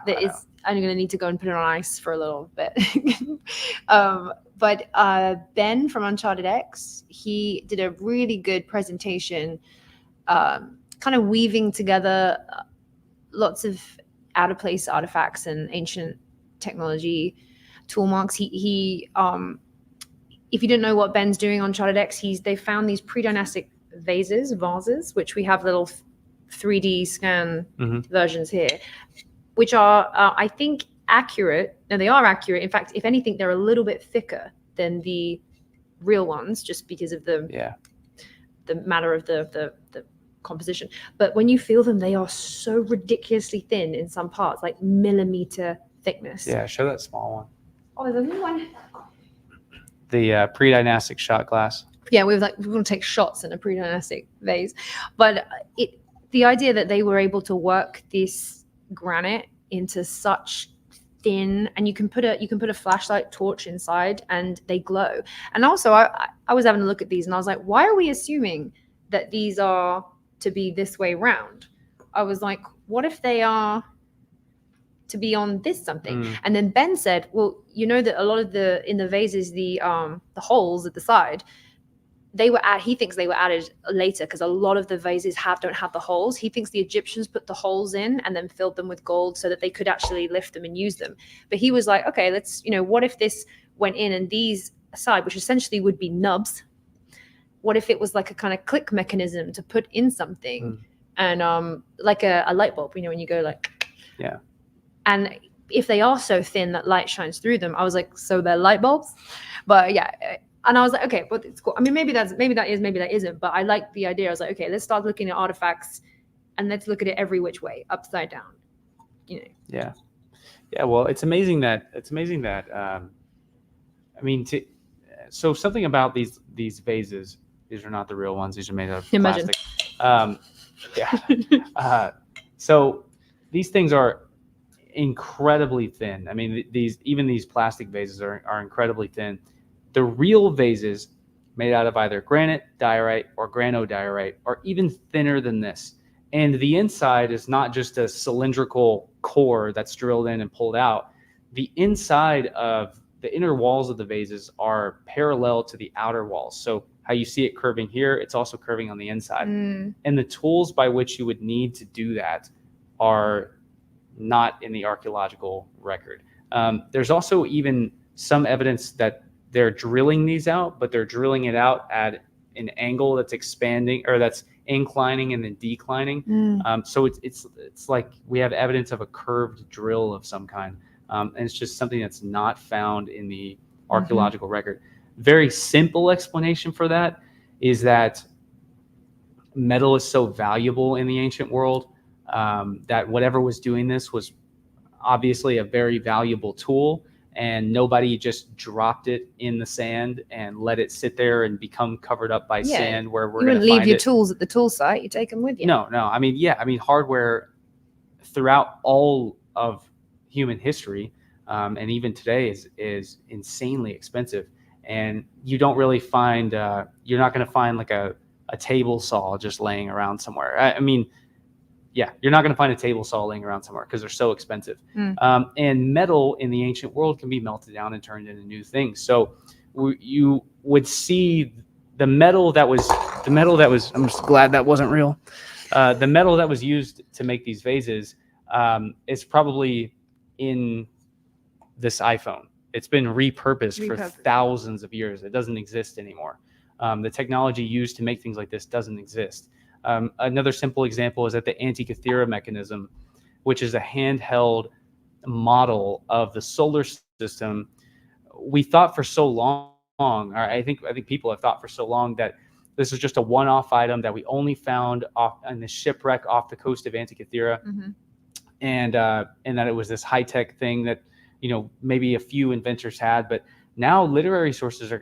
I'm going to need to go and put it on ice for a little bit. But Ben from Uncharted X, he did a really good presentation, kind of weaving together lots of out of place artifacts and ancient technology tool marks. He if you don't know what Ben's doing on Uncharted X, they found these pre-dynastic vases, which we have little 3D scan versions here, which are, I think, accurate. No, they are accurate. In fact, if anything, they're a little bit thicker than the real ones, just because of the matter of the composition. But when you feel them, they are so ridiculously thin in some parts, like millimeter thickness. Yeah, show that small one. Oh, there's a new one. The pre-dynastic shot glass. Yeah, we're going to take shots in a pre-dynastic vase. But the idea that they were able to work this granite into such thin, and you can put a flashlight torch inside and they glow. And also I was having a look at these and I was like, why are we assuming that these are to be this way round? I was like, what if they are to be on this something? And then Ben said, well, you know that a lot of in the vases, the holes at the side, he thinks they were added later because a lot of the vases don't have the holes. He thinks the Egyptians put the holes in and then filled them with gold so that they could actually lift them and use them. But he was like, okay, let's, what if this went in and these aside, which essentially would be nubs, what if it was like a kind of click mechanism to put in something and like a light bulb, when you go like, yeah. And if they are so thin that light shines through them, I was like, so they're light bulbs? But yeah. And I was like, okay, but it's cool. I mean, maybe that is, maybe that isn't. But I like the idea. I was like, okay, let's start looking at artifacts, and let's look at it every which way, upside down. Yeah, yeah. Well, it's amazing that. So something about these vases. These are not the real ones. These are made out of plastic. Yeah. So these things are incredibly thin. I mean, these plastic vases are incredibly thin. The real vases made out of either granite, diorite, or granodiorite are even thinner than this. And the inside is not just a cylindrical core that's drilled in and pulled out. The inside of the inner walls of the vases are parallel to the outer walls. So how you see it curving here, it's also curving on the inside. And the tools by which you would need to do that are not in the archaeological record. There's also even some evidence that they're drilling these out, but they're drilling it out at an angle that's expanding, or that's inclining and then declining. So it's like we have evidence of a curved drill of some kind, and it's just something that's not found in the archaeological record. Very simple explanation for that is that metal is so valuable in the ancient world that whatever was doing this was obviously a very valuable tool. And nobody just dropped it in the sand and let it sit there and become covered up by sand where we're going to find it. You wouldn't leave your tools at the tool site. You take them with you. No. I mean, hardware throughout all of human history and even today is insanely expensive. And you don't really find, you're not going to find like a table saw just laying around somewhere. I mean, yeah, you're not going to find a table saw laying around somewhere because they're so expensive. And metal in the ancient world can be melted down and turned into new things. So you would see the metal that was, I'm just glad that wasn't real. The metal that was used to make these vases is probably in this iPhone. It's been repurposed for thousands of years. It doesn't exist anymore. The technology used to make things like this doesn't exist. Another simple example is that the Antikythera mechanism, which is a handheld model of the solar system. We thought for so long, or I think people have thought for so long, that this was just a one-off item that we only found off on the shipwreck off the coast of Antikythera, and that it was this high-tech thing that maybe a few inventors had. But now literary sources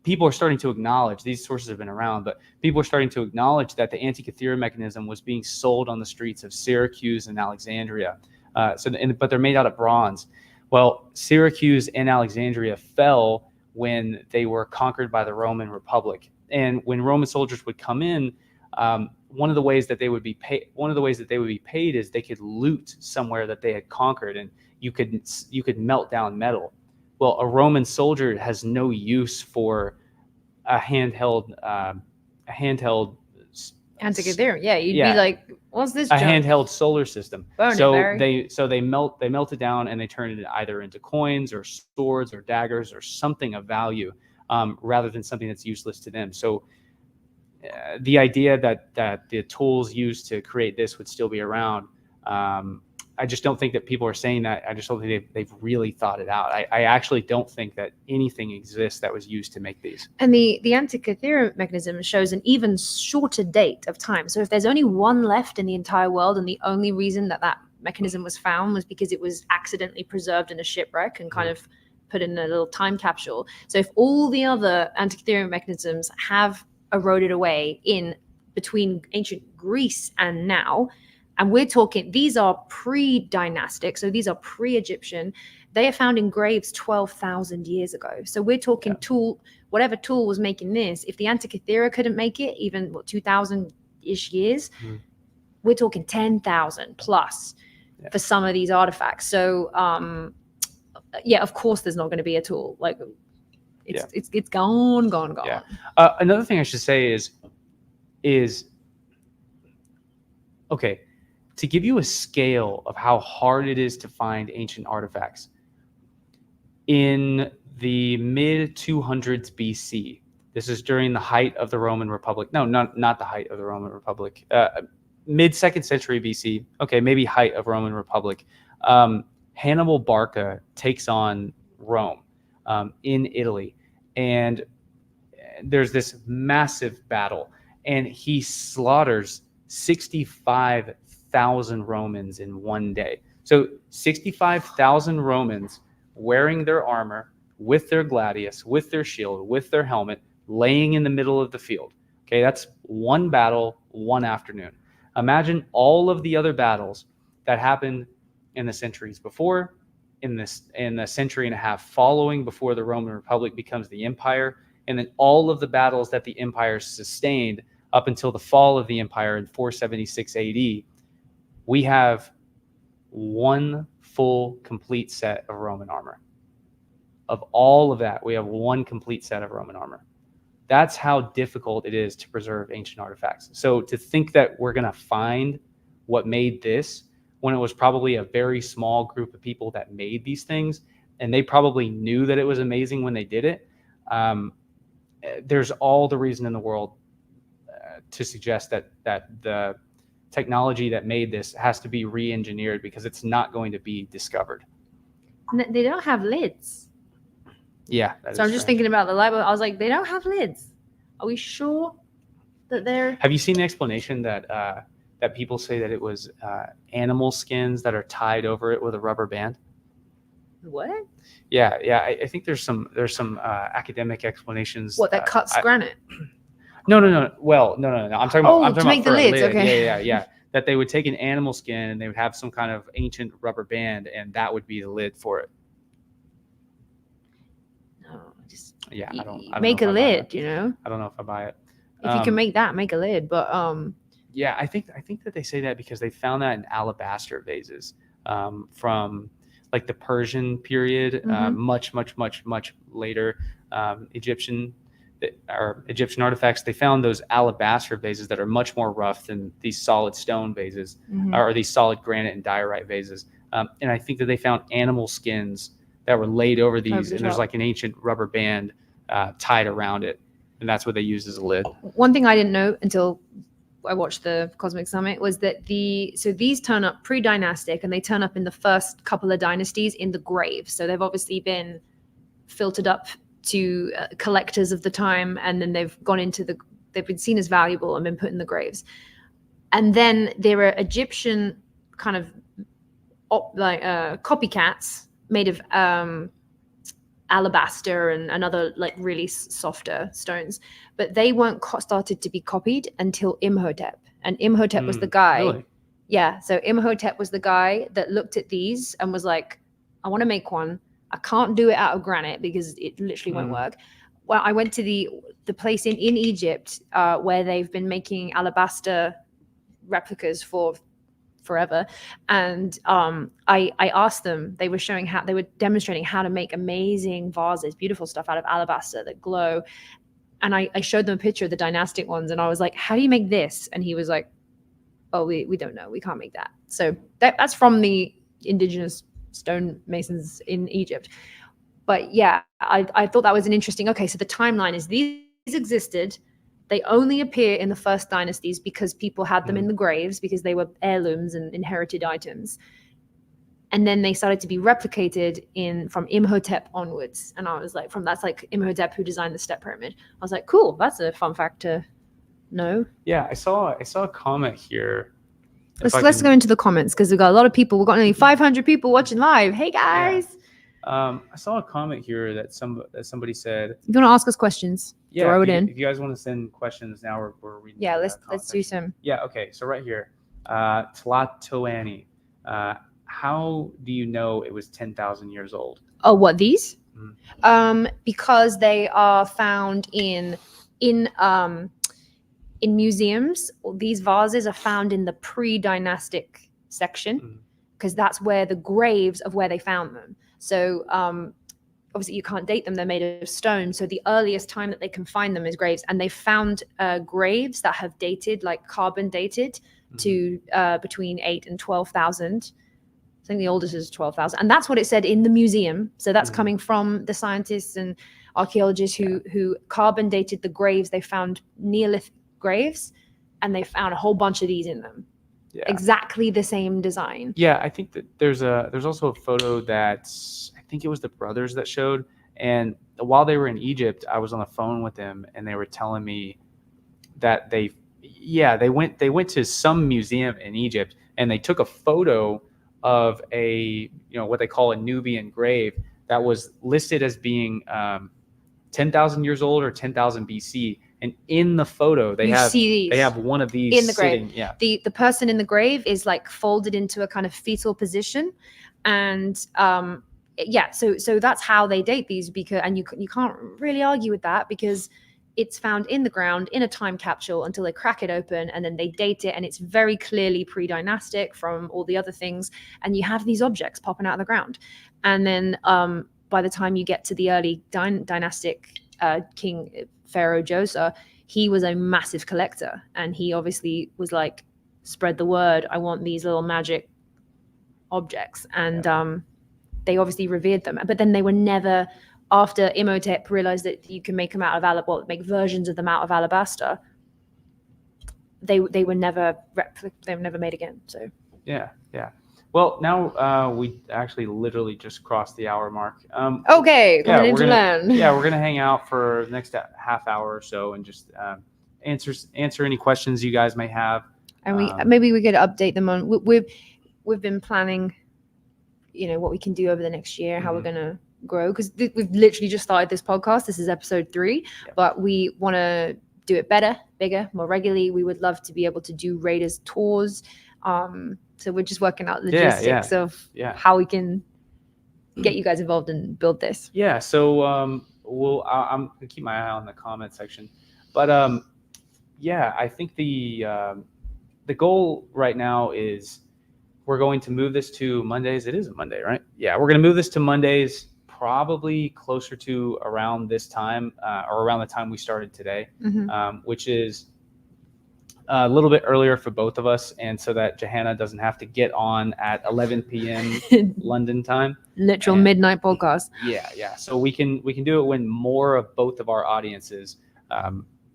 people are starting to acknowledge, these sources have been around, but people are starting to acknowledge that the Antikythera mechanism was being sold on the streets of Syracuse and Alexandria. But they're made out of bronze. Well, Syracuse and Alexandria fell when they were conquered by the Roman Republic. And when Roman soldiers would come in, one of the ways that they would be paid is they could loot somewhere that they had conquered, and you could melt down metal. Well, a Roman soldier has no use for a handheld Antikythera. Yeah, you'd be like, what's this? A handheld solar system. Burn they melt it down and they turn it either into coins or swords or daggers or something of value, rather than something that's useless to them. So the idea that the tools used to create this would still be around. I just don't think that people are saying that. I just don't think they've really thought it out. I actually don't think that anything exists that was used to make these. And the Antikythera mechanism shows an even shorter date of time. So if there's only one left in the entire world, and the only reason that mechanism was found was because it was accidentally preserved in a shipwreck and kind of put in a little time capsule. So if all the other Antikythera mechanisms have eroded away in between ancient Greece and now, and we're talking, these are pre-dynastic, so these are pre-Egyptian. They are found in graves 12,000 years ago. So we're talking whatever tool was making this, if the Antikythera couldn't make it, even 2,000-ish years, we're talking 10,000 plus for some of these artifacts. So, of course there's not going to be a tool. Like, It's gone. Yeah. Another thing I should say is okay, to give you a scale of how hard it is to find ancient artifacts. In the mid 200s BC, this is during the height of the Roman Republic. No, not the height of the Roman Republic. Mid 2nd century BC. Okay, maybe height of Roman Republic. Hannibal Barca takes on Rome in Italy, and there's this massive battle, and he slaughters 65,000 Romans in one day. So 65,000 Romans wearing their armor, with their gladius, with their shield, with their helmet, laying in the middle of the field. Okay, that's one battle, one afternoon. Imagine all of the other battles that happened in the centuries before, in the century and a half following, before the Roman Republic becomes the empire, and then all of the battles that the empire sustained up until the fall of the empire in 476 AD. We have one full complete set of Roman armor. Of all of that, we have one complete set of Roman armor. That's how difficult it is to preserve ancient artifacts. So to think that we're going to find what made this, when it was probably a very small group of people that made these things, and they probably knew that it was amazing when they did it, there's all the reason in the world to suggest that the technology that made this has to be re-engineered, because it's not going to be discovered. They don't have lids. Yeah. So I'm just thinking about the light bulb. I was like, they don't have lids. Are we sure that they're... Have you seen the explanation that that people say that it was animal skins that are tied over it with a rubber band? What? Yeah. I think there's some academic explanations. What, that cuts granite? No. Well, no. I'm talking about. I'm talking to make about the lids. lid. Okay. Yeah. That they would take an animal skin and they would have some kind of ancient rubber band, and that would be the lid for it. No, just Yeah, I don't make know a if I buy lid. it. You know, I don't know if I buy it. if you can make that, make a lid. But yeah, I think that they say that because they found that in alabaster vases from like the Persian period, much later. Egyptian artifacts. They found those alabaster vases that are much more rough than these solid stone vases, or these solid granite and diorite vases. And I think that they found animal skins that were laid over these, and there's like an ancient rubber band tied around it, and that's what they used as a lid. One thing I didn't know until I watched the Cosmic Summit was that these turn up pre-dynastic, and they turn up in the first couple of dynasties in the grave. So they've obviously been filtered up to collectors of the time, and then they've been seen as valuable and been put in the graves. And then there are Egyptian kind of copycats made of alabaster and other like really softer stones, but they weren't started to be copied until Imhotep. And Imhotep was the guy. Really? Yeah, so Imhotep was the guy that looked at these and was like, I want to make one. I can't do it out of granite because it literally won't work. Well, I went to the place in Egypt where they've been making alabaster replicas for forever, and I asked them. They were demonstrating how to make amazing vases, beautiful stuff out of alabaster that glow. And I showed them a picture of the dynastic ones, and I was like, "How do you make this?" And he was like, "Oh, we don't know. We can't make that." So that's from the indigenous stonemasons in Egypt. But yeah, I thought that was an interesting. Okay, so the timeline is these existed. They only appear in the first dynasties because people had them in the graves because they were heirlooms and inherited items. And then they started to be replicated from Imhotep onwards. And I was like, that's like Imhotep who designed the step pyramid. I was like, cool, that's a fun fact to know. Yeah, I saw a comment here. Let's go into the comments because we've got a lot of people. We've got nearly 500 people watching live. Hey guys. Yeah. I saw a comment here that somebody said, if you want to ask us questions, throw it in. If you guys want to send questions now, we're reading. Yeah, let's do some. Yeah, okay. So right here, Tlatoani, how do you know it was 10,000 years old? Oh, what, these? Because they are found in museums. These vases are found in the pre-dynastic section because that's where the graves of where they found them. So obviously you can't date them, they're made of stone, so the earliest time that they can find them is graves, and they found graves that have dated, like carbon dated, to between 8 and 12,000. I think the oldest is 12,000, and that's what it said in the museum. So that's coming from the scientists and archaeologists who carbon dated the graves. They found Neolithic graves, and they found a whole bunch of these in them. Yeah. Exactly the same design. Yeah, I think that there's also a photo that I think it was the brothers that showed, and while they were in Egypt, I was on the phone with them, and they were telling me that they went to some museum in Egypt, and they took a photo of a what they call a Nubian grave that was listed as being 10,000 years old or 10,000 BC. And in the photo, they have one of these in the grave. Sitting, yeah. The person in the grave is like folded into a kind of fetal position, and so that's how they date these, because and you can't really argue with that, because it's found in the ground in a time capsule until they crack it open, and then they date it, and it's very clearly pre-dynastic from all the other things, and you have these objects popping out of the ground. And then by the time you get to the early dynastic king Pharaoh Djoser, he was a massive collector, and he obviously was like, spread the word, I want these little magic objects, and they obviously revered them. But then they were never, after Imhotep realized that you can make them out of make versions of them out of alabaster, they were never made again. So yeah. Well, now we actually literally just crossed the hour mark. Okay, coming into land. Yeah, we're gonna hang out for the next half hour or so and just answer any questions you guys may have. And maybe we could update them on. We've been planning, what we can do over the next year, how we're gonna grow, because we've literally just started this podcast. This is episode 3, but we want to do it better, bigger, more regularly. We would love to be able to do Raiders tours. So we're just working out logistics of how we can get you guys involved and build this. Yeah. So I'm gonna keep my eye on the comment section, but I think the goal right now is we're going to move this to Mondays. It is a Monday, right? Yeah, we're going to move this to Mondays, probably closer to around this time or around the time we started today, which is a little bit earlier for both of us, and so that Johanna doesn't have to get on at 11 p.m. London time. Literal midnight podcast. Yeah. So we can do it when more of both of our audiences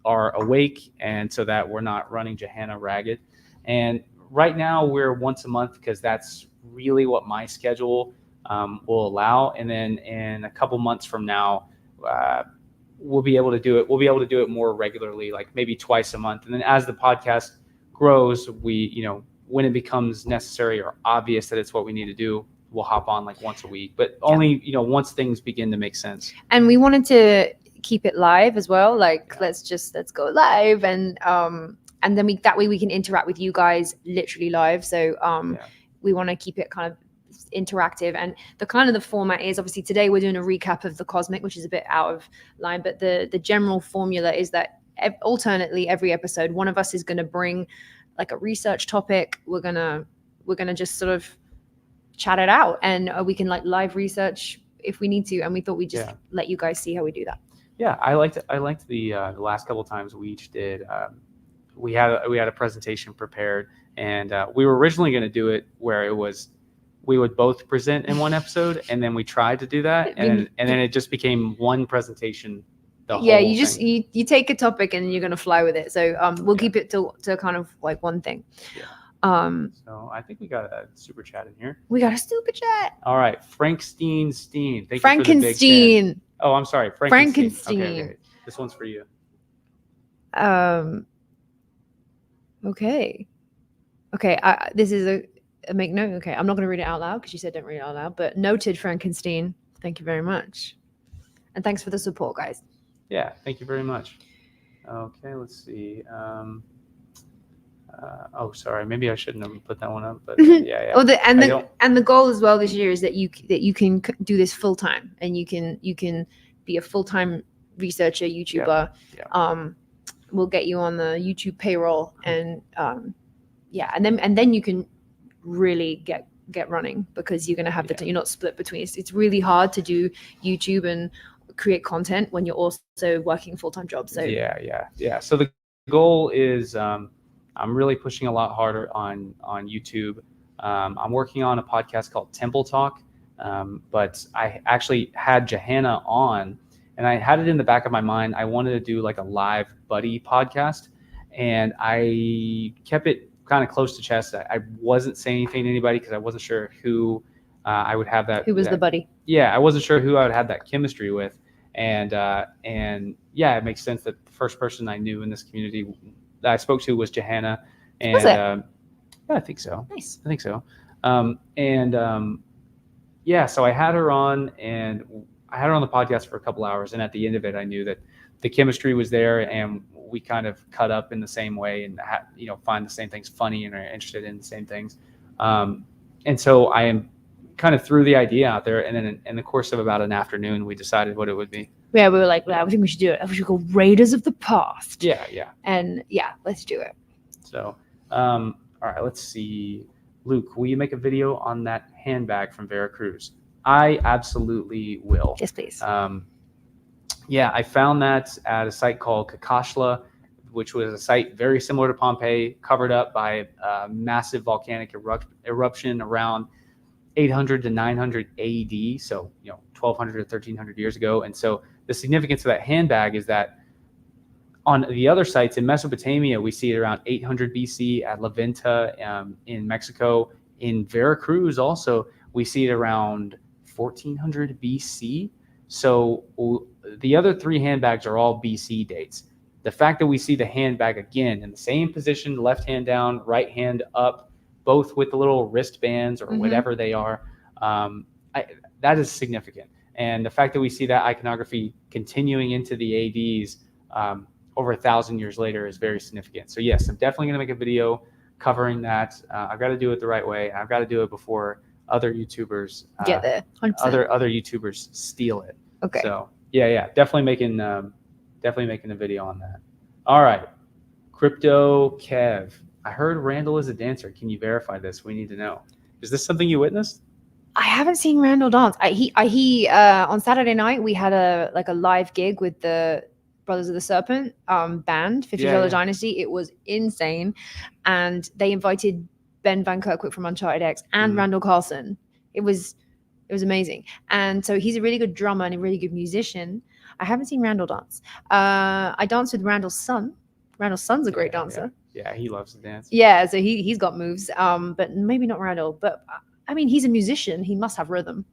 are awake, and so that we're not running Johanna ragged. And right now we're once a month because that's really what my schedule will allow. And then in a couple months from now, we'll be able to do it. We'll be able to do it more regularly, like maybe twice a month. And then as the podcast grows, when it becomes necessary or obvious that it's what we need to do, we'll hop on like once a week, but only, once things begin to make sense. And we wanted to keep it live as well. Like, let's go live. And then that way we can interact with you guys literally live. So we want to keep it kind of interactive, and the format is, obviously today we're doing a recap of the cosmic, which is a bit out of line, but the general formula is that alternately every episode one of us is going to bring like a research topic. We're gonna just sort of chat it out, and we can like live research if we need to, and we thought we'd just let you guys see how we do that. I liked the last couple times we each did. We had a presentation prepared, and we were originally going to do it where it was we would both present in one episode, and then we tried to do that, and then it just became one presentation. You take a topic and you're gonna fly with it. So we'll keep it to kind of like one thing. So I think we got a super chat in here. We got a super chat. All right, Frankenstein. Thank you Frankenstein. For the big oh, I'm sorry, Frankenstein. Okay. This one's for you. Okay. This is a make note. Okay, I'm not going to read it out loud because you said don't read it out loud. But noted, Frankenstein. Thank you very much, and thanks for the support, guys. Yeah, thank you very much. Okay, let's see. Sorry, maybe I shouldn't have put that one up. But yeah. Oh, the goal as well this year is that you can do this full time, and you can be a full time researcher, YouTuber. We'll get you on the YouTube payroll, and and then you can really get get running, because you're going to have you're not split between. It's really hard to do YouTube and create content when you're also working a full-time job. So yeah. So the goal is I'm really pushing a lot harder on YouTube. I'm working on a podcast called Temple Talk, but I actually had Johanna on, and I had it in the back of my mind. I wanted to do like a live buddy podcast, and I kept it kind of close to chest. I wasn't saying anything to anybody because I wasn't sure who I would have that. Who was the buddy? Yeah, I wasn't sure who I would have that chemistry with, and yeah, it makes sense that the first person I knew in this community that I spoke to was Johanna, and Was it? Yeah, I think so. Nice. I think so. Yeah, so I had her on, and I had her on the podcast for a couple hours, and at the end of it, I knew that the chemistry was there, and we kind of cut up in the same way, and find the same things funny and are interested in the same things. And so I am kind of threw the idea out there, and then in the course of about an afternoon, we decided what it would be. Yeah, we were like, well, I think we should do it. We should go Raiders of the Past. Yeah. And yeah, let's do it. So, all right, let's see. Luke, will you make a video on that handbag from Vera Cruz? I absolutely will. Yes, please. Yeah, I found that at a site called Kakashla, which was a site very similar to Pompeii, covered up by a massive volcanic eruption around 800 to 900 AD, so 1200 to 1300 years ago. And so the significance of that handbag is that on the other sites in Mesopotamia, we see it around 800 BC at La Venta in Mexico. In Vera Cruz also, we see it around 1400 BC. So the other three handbags are all BC dates. The fact that we see the handbag again in the same position, left hand down, right hand up, both with the little wristbands or whatever they are, that is significant. And the fact that we see that iconography continuing into the ADs over 1,000 years later is very significant. So yes, I'm definitely going to make a video covering that. I've got to do it the right way. I've got to do it before other YouTubers get there. Other YouTubers steal it. Okay. So yeah, definitely making a video on that. All right, Crypto Kev. I heard Randall is a dancer. Can you verify this? We need to know. Is this something you witnessed? I haven't seen Randall dance. He on Saturday night we had a live gig with the Brothers of the Serpent band, $50 Dynasty. It was insane, and they invited Ben Van Kerkwyk from Uncharted X and Randall Carlson. It was amazing, and so he's a really good drummer and a really good musician. I haven't seen Randall dance. I danced with Randall's son. Randall's son's a great dancer. Yeah, he loves to dance. Yeah, so he's got moves, but maybe not Randall. But I mean, he's a musician. He must have rhythm.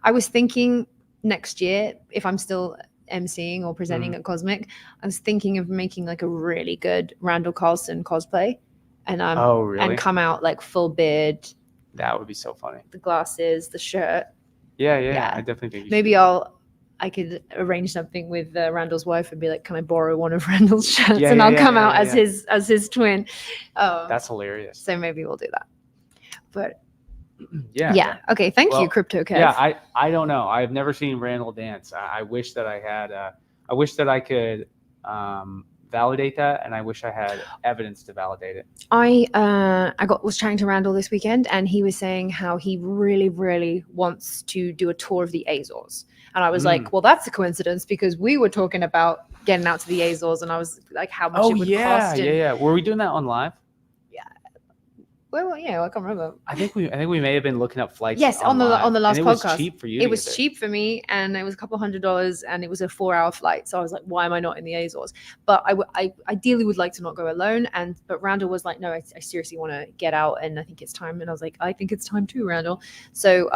I was thinking next year, if I'm still emceeing or presenting at Cosmic, I was thinking of making like a really good Randall Carlson cosplay, and and come out like full beard. That would be so funny. The glasses, the shirt. Yeah. I definitely think maybe I could arrange something with Randall's wife and be like, can I borrow one of Randall's shirts? And I'll come out as his twin. That's hilarious. So maybe we'll do that. But yeah. Okay. Thank you, Crypto Kev. Yeah, I don't know. I've never seen Randall dance. I wish that I had. I wish that I could validate that, and I wish I had evidence to validate it. I was chatting to Randall this weekend, and he was saying how he really, really wants to do a tour of the Azores. And I was like, well, that's a coincidence, because we were talking about getting out to the Azores, and I was like, how much it would cost. Yeah. Were we doing that on live? Well, yeah, I can't remember. I think we may have been looking up flights. Yes, on the last podcast. It was cheap for you. It was cheap for me, and it was a couple $100, and it was a 4-hour flight. So I was like, why am I not in the Azores? But I ideally would like to not go alone. But Randall was like, no, I seriously want to get out, and I think it's time. And I was like, I think it's time too, Randall. So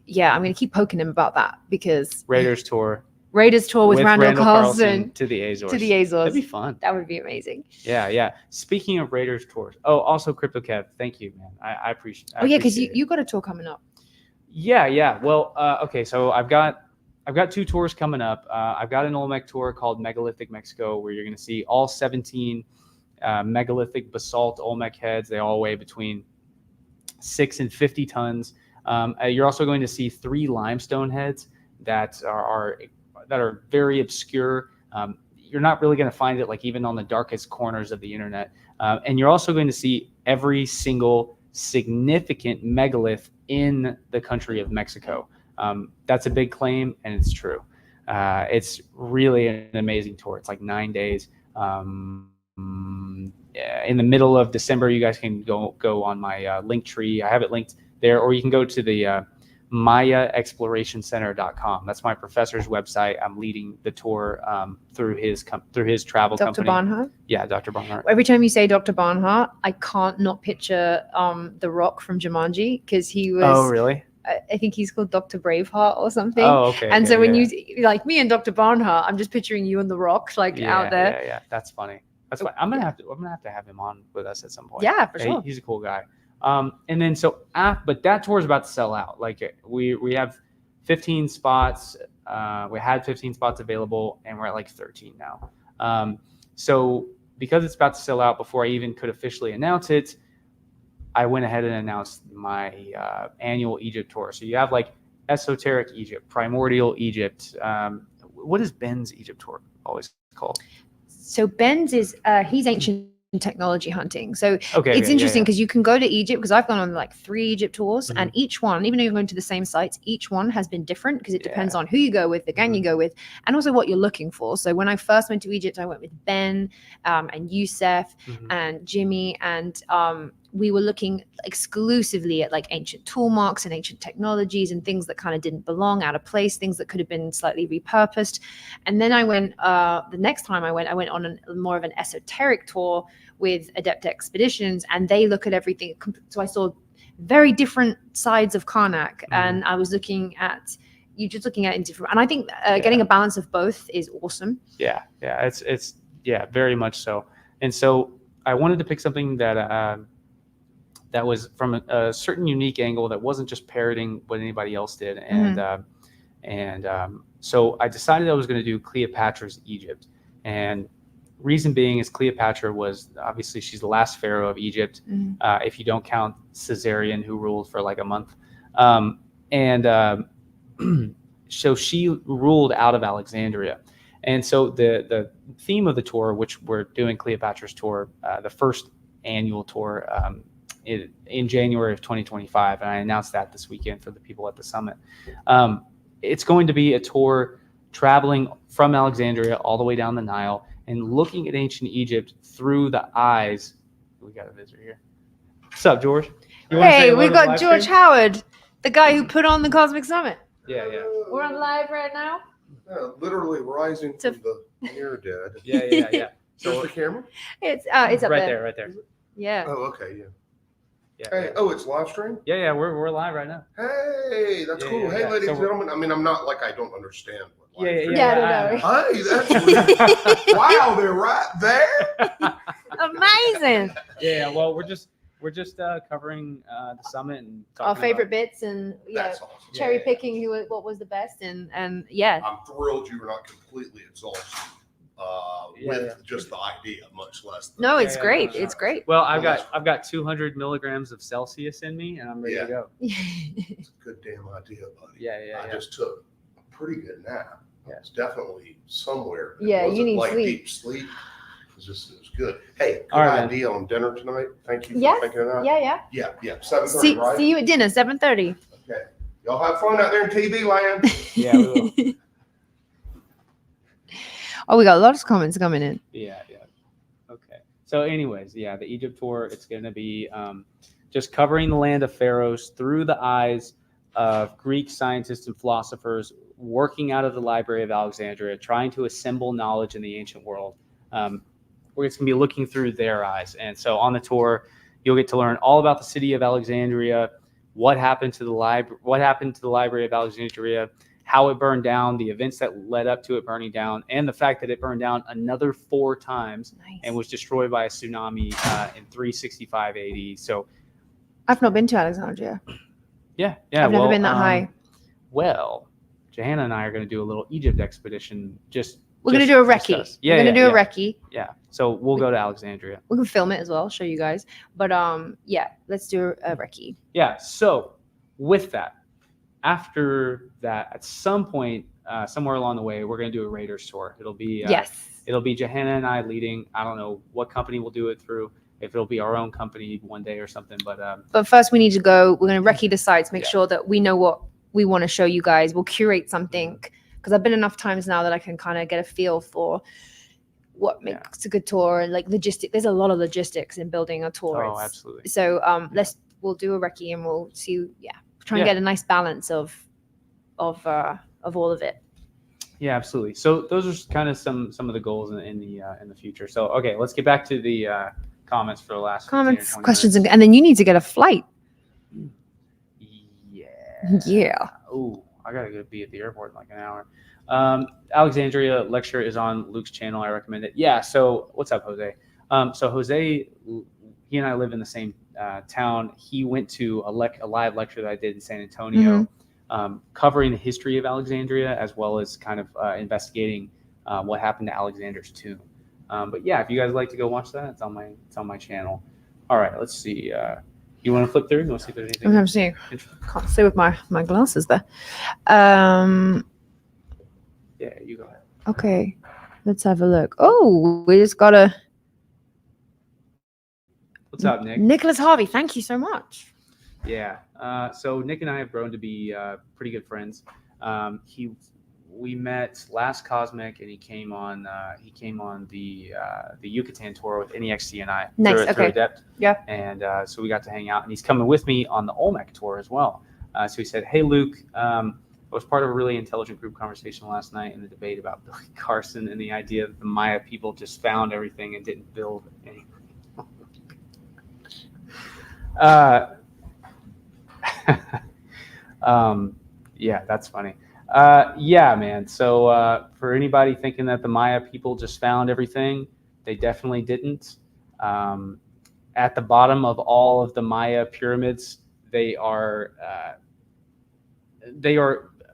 yeah, I'm gonna keep poking him about that, because Raiders tour with Randall Carlson to the Azores. That'd be fun. That would be amazing. Yeah. Speaking of Raiders tours, also Crypto Kev, thank you, man. I appreciate. Yeah, because you got a tour coming up. Yeah. Well, okay, so I've got 2 tours coming up. I've got an Olmec tour called Megalithic Mexico, where you're going to see all 17 megalithic basalt Olmec heads. They all weigh between 6 and 50 tons. You're also going to see 3 limestone heads that are very obscure. You're not really going to find it like even on the darkest corners of the internet. And you're also going to see every single significant megalith in the country of Mexico. That's a big claim, and it's true. It's really an amazing tour. It's like 9 days. In the middle of December, you guys can go on my link tree. I have it linked there, or you can go to the mayaexplorationcenter.com. That's my professor's website. I'm leading the tour through his travel Dr. company. Barnhart? Yeah, Dr. Barnhart. Every time you say Dr. Barnhart, I can't not picture The Rock from Jumanji, because he was. Oh, really? I think he's called Dr. Braveheart or something. Oh, okay. And okay, so when yeah. you like me and Dr. Barnhart, I'm just picturing you and The Rock out there. Yeah, that's funny. That's fine. I'm gonna have to have him on with us at some point. Yeah, for sure. He's a cool guy. And then but that tour is about to sell out. Like we have 15 spots. We had 15 spots available, and we're at like 13 now. So because it's about to sell out before I even could officially announce it, I went ahead and announced my annual Egypt tour. So you have like esoteric Egypt, primordial Egypt. What is Ben's Egypt tour always called? So Ben's is he's ancient technology hunting. So Okay, it's interesting yeah. because you can go to Egypt, because I've gone on like 3 Egypt tours, Mhm. and each one, even though you're going to the same sites, each one has been different because it depends Yeah. on who you go with, the gang you go with, and also what you're looking for. So when I first went to Egypt, I went with Ben and Youssef Mhm. and Jimmy, and we were looking exclusively at like ancient tool marks and ancient technologies and things that kind of didn't belong, out of place, things that could have been slightly repurposed. And then I went, the next time I went on more of an esoteric tour with Adept Expeditions, and they look at everything. So I saw very different sides of Karnak, and I was looking at, you're just looking at it in different, and I think getting a balance of both is awesome. Yeah, it's very much so. And so I wanted to pick something that was from a certain unique angle that wasn't just parroting what anybody else did. And so I decided I was going to do Cleopatra's Egypt. And reason being is Cleopatra was, obviously, she's the last pharaoh of Egypt, if you don't count Caesarion, who ruled for like a month. So she ruled out of Alexandria. And so the theme of the tour, which we're doing Cleopatra's tour, the first annual tour, in January of 2025, and I announced that this weekend for the people at the summit. It's going to be a tour traveling from Alexandria all the way down the Nile and looking at ancient Egypt through the eyes. We got a visitor here. What's up, George? Hey, we got George Howard, the guy who put on the Cosmic Summit. Yeah. We're on live right now. Literally rising from the near dead. Yeah. Here's the camera. It's up right there. right there. Yeah. Oh, okay, yeah. Yeah. Hey, oh, it's live stream? Yeah, we're live right now. Hey, that's cool. Hey, ladies and gentlemen. I mean, I'm not like I don't understand what live stream is. Yeah. Hey, that's weird. Wow, they're right there. Amazing. Yeah, well, we're just covering the summit and talking Our favorite bits, and That's awesome. cherry picking what was the best, and yeah. I'm thrilled you were not completely exhausted with just the idea, much less. No, it's great. It's great. Well, I've got 200 milligrams of Celsius in me, and I'm ready to go. It's a good damn idea, buddy. Yeah. I just took a pretty good nap. Yeah. It's definitely somewhere. It Yeah, you wasn't need like sleep. Deep sleep. It was good. Hey, good All right, idea on dinner tonight. Thank you for Yes. thinking of that. Yeah. Yeah. 7:30, right? See you at dinner, 7:30. Okay. Y'all have fun out there in TV land. Yeah, we will. Oh, we got a lot of comments coming in. Yeah. Okay. So, anyways, the Egypt tour, it's going to be just covering the land of pharaohs through the eyes of Greek scientists and philosophers working out of the Library of Alexandria, trying to assemble knowledge in the ancient world. We're just going to be looking through their eyes. And so on the tour, you'll get to learn all about the city of Alexandria, what happened to the Library of Alexandria, how it burned down, the events that led up to it burning down, and the fact that it burned down another 4 times and was destroyed by a tsunami in 365 AD. So I've not been to Alexandria. yeah. I've never been that high. Well, Johanna and I are going to do a little Egypt expedition. We're going to do a recce. Yeah, We're going to do a yeah. recce. Yeah. So we'll go to Alexandria. We can film it as well, show you guys. But yeah, let's do a recce. Yeah. So with that, after that, at some point, somewhere along the way, we're going to do a Raiders tour. It'll be Yes. It'll be Johanna and I leading. I don't know what company we'll do it through. if it'll be our own company one day or something. But first we need to go. We're going to recce the sites, make Yeah. sure that we know what we want to show you guys. We'll curate something because I've been enough times now that I can kind of get a feel for what makes a good tour and like logistic. There's a lot of logistics in building a tour. Oh, absolutely. So we'll do a recce and we'll see. Try and get a nice balance of all of it. Yeah, absolutely. So those are kind of some of the goals in the future. So okay, let's get back to the comments for the last 15 or 20 questions, minutes. and then you need to get a flight. Yeah. Oh, I gotta be at the airport in like an hour. Alexandria lecture is on Luke's channel. I recommend it. Yeah. So what's up, Jose? So Jose, he and I live in the same town. He went to a live lecture that I did in San Antonio, covering the history of Alexandria as well as kind of investigating what happened to Alexander's tomb. But yeah, if you guys like to go watch that, it's on my channel. All right, let's see. You want to flip through? You want to see if there's anything? I'm seeing. Can't see with my glasses there. Yeah, you go ahead. Okay, let's have a look. Oh, we just got a. What's up, Nick? Nicholas Harvey, thank you so much. Yeah. So Nick and I have grown to be pretty good friends. We met last Cosmic, and he came on the Yucatan tour with NEXT and I. Nice. Through Okay. Adept. Yeah. And so we got to hang out, and he's coming with me on the Olmec tour as well. So he said, "Hey, Luke, I was part of a really intelligent group conversation last night in the debate about Billy Carson and the idea that the Maya people just found everything and didn't build anything." Yeah, that's funny. Yeah, man. So for anybody thinking that the Maya people just found everything, they definitely didn't. At the bottom of all of the Maya pyramids,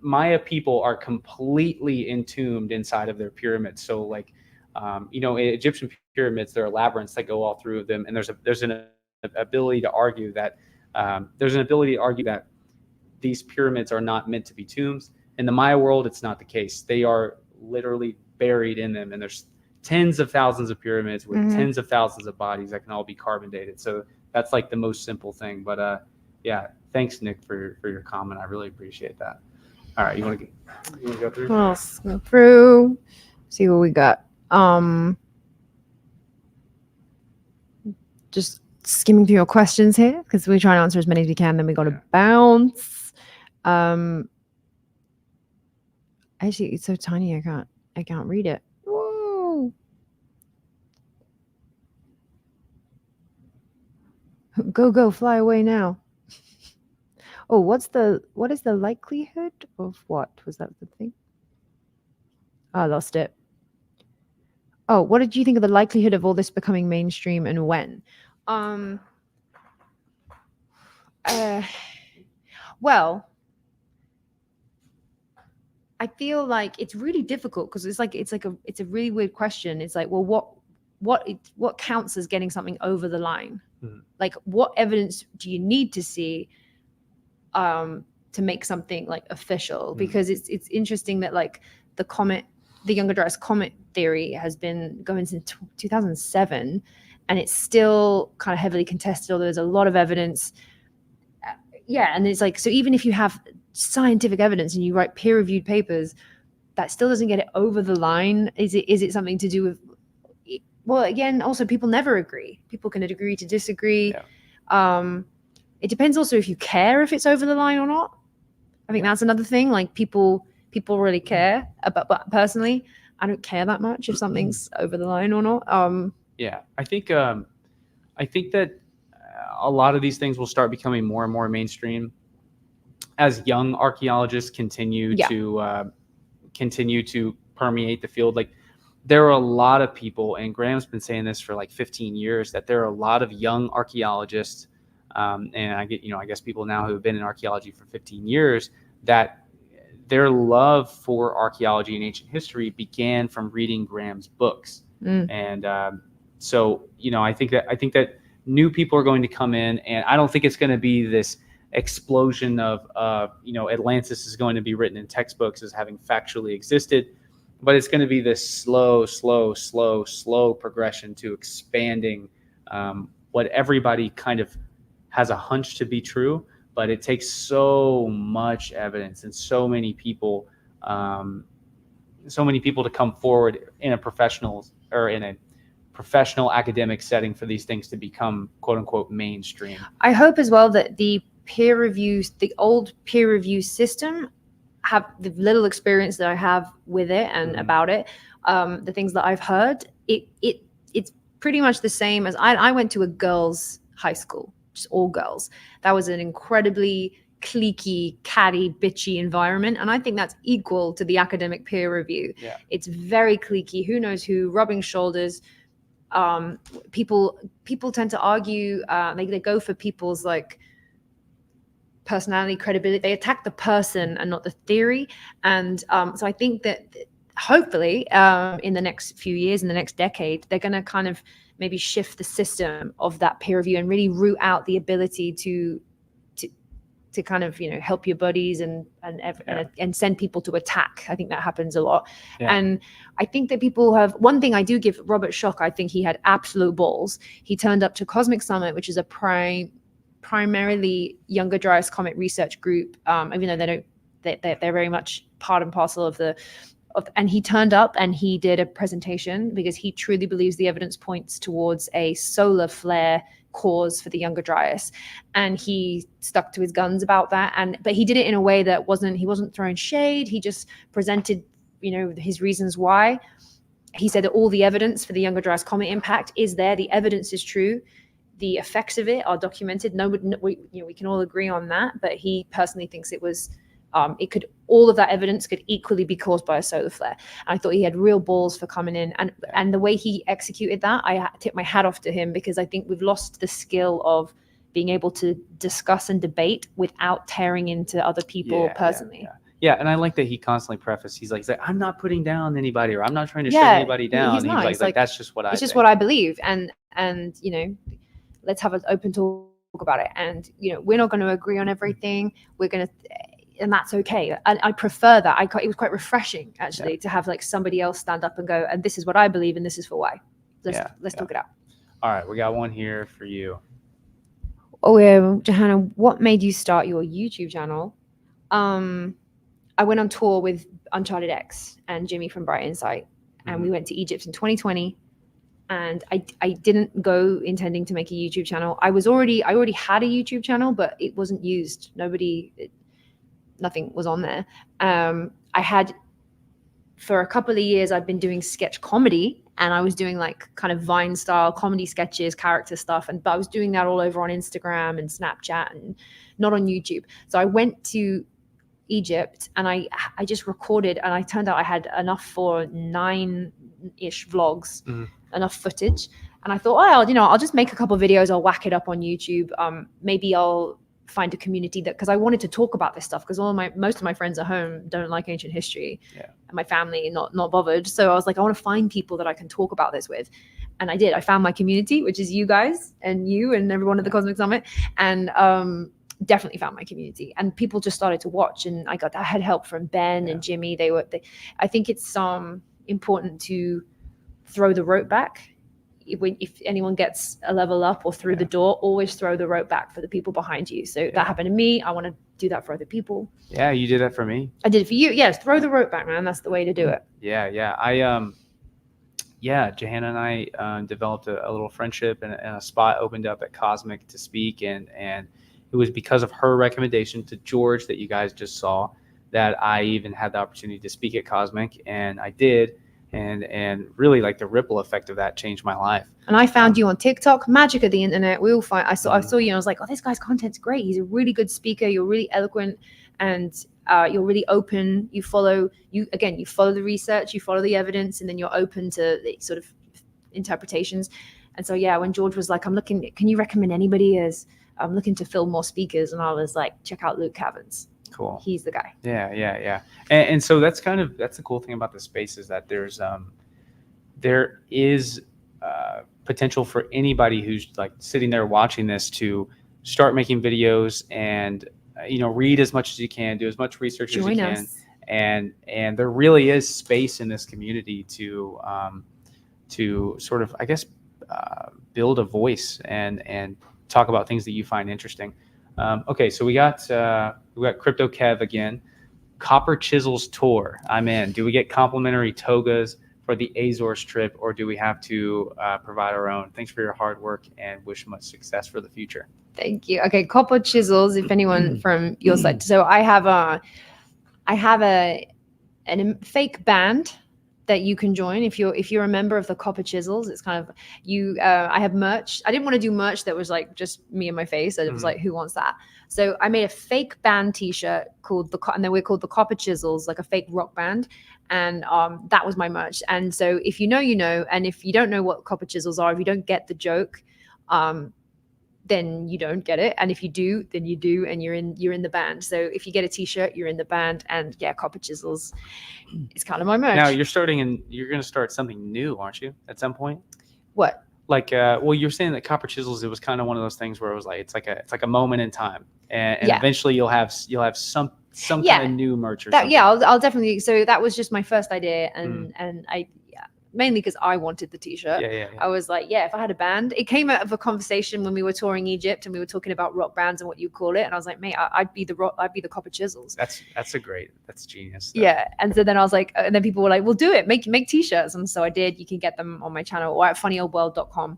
Maya people are completely entombed inside of their pyramids. So like, Egyptian pyramids, there are labyrinths that go all through them, and there's an ability to argue that these pyramids are not meant to be tombs. In the Maya world, it's not the case. They are literally buried in them, and there's tens of thousands of pyramids with tens of thousands of bodies that can all be carbon dated. So that's like the most simple thing. But yeah, thanks, Nick, for your comment. I really appreciate that. All right, you want to go through? Let's go through. See what we got. Just skimming through your questions here because we try and answer as many as we can. Then we got to bounce. Actually, it's so tiny. I can't read it. Whoa! Go, fly away now. Oh, what is the likelihood of what? Was that the thing? Oh, I lost it. Oh, what did you think of the likelihood of all this becoming mainstream and when? Well, I feel like it's really difficult because it's a really weird question. It's like, well, what counts as getting something over the line? Like, what evidence do you need to see to make something like official? Because it's interesting that like the Younger Dryas comet theory has been going since 2007, and it's still kind of heavily contested. Although there's a lot of evidence. And it's like, so even if you have scientific evidence and you write peer-reviewed papers, that still doesn't get it over the line. Is it something to do with? Well, again, also people never agree. People can agree to disagree. Yeah. It depends also if you care if it's over the line or not. I think that's another thing. Like people really care about, but personally, I don't care that much if something's over the line or not. Yeah, I think that a lot of these things will start becoming more and more mainstream as young archaeologists continue to permeate the field. Like there are a lot of people, and Graham's been saying this for like 15 years, that there are a lot of young archaeologists, and I guess people now who have been in archaeology for 15 years, that their love for archaeology and ancient history began from reading Graham's books. And so I think that new people are going to come in, and I don't think it's going to be this explosion of Atlantis is going to be written in textbooks as having factually existed, but it's going to be this slow progression to expanding what everybody kind of has a hunch to be true, but it takes so much evidence and so many people to come forward in a professional academic setting for these things to become quote unquote mainstream. I hope as well that the old peer review system, have the little experience that I have with it and about it, the things that I've heard, it's pretty much the same as I went to a girls' high school, just all girls. That was an incredibly cliquey, catty, bitchy environment, and I think that's equal to the academic peer review. Yeah. It's very cliquey, who knows who, rubbing shoulders. People tend to argue, they go for people's like personality, credibility. They attack the person and not the theory. And so I think that hopefully in the next few years, in the next decade, they're going to kind of maybe shift the system of that peer review and really root out the ability to kind of, you know, help your buddies and send people to attack. I think that happens a lot. Yeah. And I think that people have, one thing I do give Robert Schoch, I think he had absolute balls. He turned up to Cosmic Summit, which is a primarily Younger Dryas Comet research group, even though they're very much part and parcel of and he turned up and he did a presentation because he truly believes the evidence points towards a solar flare cause for the Younger Dryas, and he stuck to his guns about that. But he did it in a way that he wasn't throwing shade. He just presented, you know, his reasons why. He said that all the evidence for the Younger Dryas comet impact is there. The evidence is true. The effects of it are documented. We can all agree on that. But he personally thinks it was, all of that evidence could equally be caused by a solar flare. And I thought he had real balls for coming in, and the way he executed that, I tip my hat off to him, because I think we've lost the skill of being able to discuss and debate without tearing into other people personally. Yeah, and I like that he constantly prefaced. He's like, I'm not putting down anybody, or I'm not trying to shut anybody down. He's nice. He's like, that's just what I think. It's just what I believe, and you know, let's have an open talk about it. And you know, we're not going to agree on everything. We're going to. And that's okay. And I prefer that. It was quite refreshing, actually, to have like somebody else stand up and go, and this is what I believe, and this is for why. Let's talk it out. All right, we got one here for you. Oh yeah, Johanna, what made you start your YouTube channel? I went on tour with Uncharted X and Jimmy from Bright Insight, and we went to Egypt in 2020. And I didn't go intending to make a YouTube channel. I already had a YouTube channel, but it wasn't used. Nothing was on there. I had, for a couple of years, I've been doing sketch comedy, and I was doing like kind of Vine style comedy sketches, character stuff. But I was doing that all over on Instagram and Snapchat, and not on YouTube. So I went to Egypt and I just recorded, and I turned out I had enough for 9-ish vlogs, enough footage. And I thought, I'll just make a couple of videos. I'll whack it up on YouTube. Maybe I'll find a community because I wanted to talk about this stuff, because most of my friends at home don't like ancient history, and my family not bothered. So I was like, I want to find people that I can talk about this with, and I did. I found my community, which is you guys and you and everyone at the Cosmic Summit, and definitely found my community. And people just started to watch, and I had help from Ben and Jimmy. I think it's important to throw the rope back. If anyone gets a level up or through the door, always throw the rope back for the people behind you. So that happened to me. I want to do that for other people. Yeah, you did that for me. I did it for you. Yes, throw the rope back, man. That's the way to do it. Yeah. Johanna and I developed a little friendship, and a spot opened up at Cosmic to speak, and it was because of her recommendation to George that you guys just saw that I even had the opportunity to speak at Cosmic, and I did. And really, like, the ripple effect of that changed my life. And I found you on TikTok, magic of the internet. We all find. I saw you, and I was like, oh, this guy's content's great. He's a really good speaker. You're really eloquent, and you're really open. You follow the research, you follow the evidence, and then you're open to the sort of interpretations. And so, when George was like, can you recommend anybody? As I'm looking to fill more speakers, and I was like, check out Luke Caverns. Cool. He's the guy. Yeah. And so that's the cool thing about the space, is that there is potential for anybody who's like sitting there watching this to start making videos and read as much as you can, do as much research as you can, and there really is space in this community to sort of, I guess, build a voice and talk about things that you find interesting. Okay, so we got Crypto Kev again. Copper Chisels Tour. I'm in. Do we get complimentary togas for the Azores trip, or do we have to provide our own? Thanks for your hard work and wish much success for the future. Thank you. Okay, Copper Chisels, if anyone from your side. So I have a fake band that you can join if you're a member of the Copper Chisels. It's kind of I have merch. I didn't want to do merch that was like just me and my face. It was like, who wants that? So I made a fake band T-shirt and then we're called the Copper Chisels, like a fake rock band. And that was my merch. And so if you know, you know, and if you don't know what Copper Chisels are, if you don't get the joke, then you don't get it. And if you do, then you do, and you're in the band. So if you get a T-shirt, you're in the band. And yeah, Copper Chisels is kind of my merch. Now you're going to start something new, aren't you? At some point. What? Like, well, you're saying that Copper Chisels, it was kind of one of those things where it was like it's like a moment in time, and eventually you'll have some kind of new merch or something. Yeah, I'll definitely. So that was just my first idea, and I mainly because I wanted the T-shirt. Yeah. I was like, if I had a band. It came out of a conversation when we were touring Egypt and we were talking about rock bands and what you call it. And I was like, mate, I'd be the Copper Chisels. That's genius. Though. Yeah. And so then I was like, and then people were like, well, do it, make T-shirts. And so I did. You can get them on my channel or at funnyoldworld.com.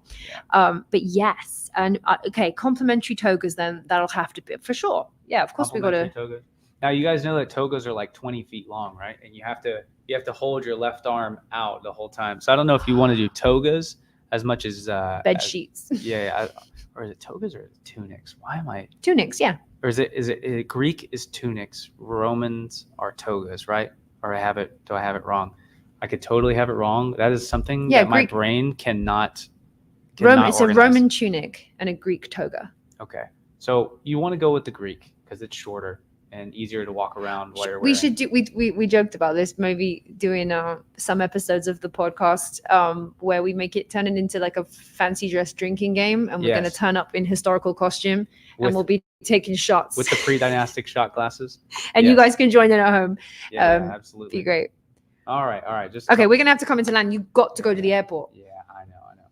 But yes. And okay, complimentary togas then, that'll have to be for sure. Yeah, of course we got to. Toga. Now you guys know that togas are like 20 feet long, right? And you have to hold your left arm out the whole time. So I don't know if you want to do togas as much as bed sheets. Yeah, or is it togas or tunics? Why am I tunics? Yeah. Or is it Greek is tunics, Romans are togas, right? Or do I have it wrong? I could totally have it wrong. That is something that my brain cannot it's a Roman tunic and a Greek toga. Okay, so you want to go with the Greek because it's shorter and easier to walk around while you're wearing. We should do. We joked about this, maybe doing some episodes of the podcast where we turn it into like a fancy dress drinking game, and we're going to turn up in historical costume, and we'll be taking shots with the pre-dynastic shot glasses. And you guys can join in at home. Yeah, absolutely. Be great. All right. Just okay. We're gonna have to come into land. You got to go to the airport. Yeah, I know.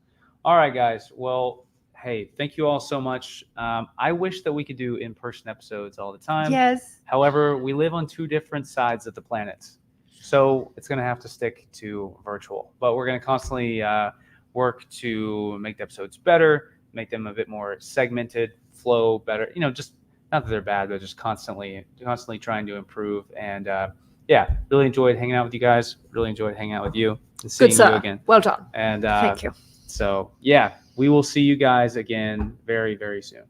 All right, guys. Well. Hey, thank you all so much. I wish that we could do in-person episodes all the time. Yes. However, we live on two different sides of the planet. So it's going to have to stick to virtual. But we're going to constantly work to make the episodes better, make them a bit more segmented, flow better. Just not that they're bad, but just constantly trying to improve. And really enjoyed hanging out with you guys. Really enjoyed hanging out with you and seeing you again. Well done. And thank you. So, we will see you guys again very, very soon.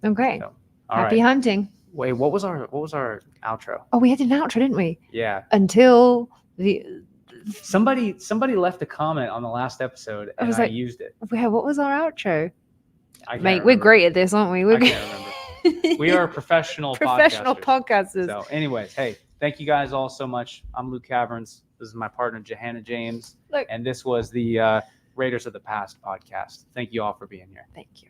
Okay. So, Happy hunting. Wait, what was our outro? Oh, we had an outro, didn't we? Yeah. Until somebody left a comment on the last episode and I used it. Yeah, what was our outro? Mate, we're great at this, aren't we? I can't remember. We are professional podcasters. So anyways, hey, thank you guys all so much. I'm Luke Caverns. This is my partner, Johanna James. And this was the Raiders of the Past podcast. Thank you all for being here. Thank you.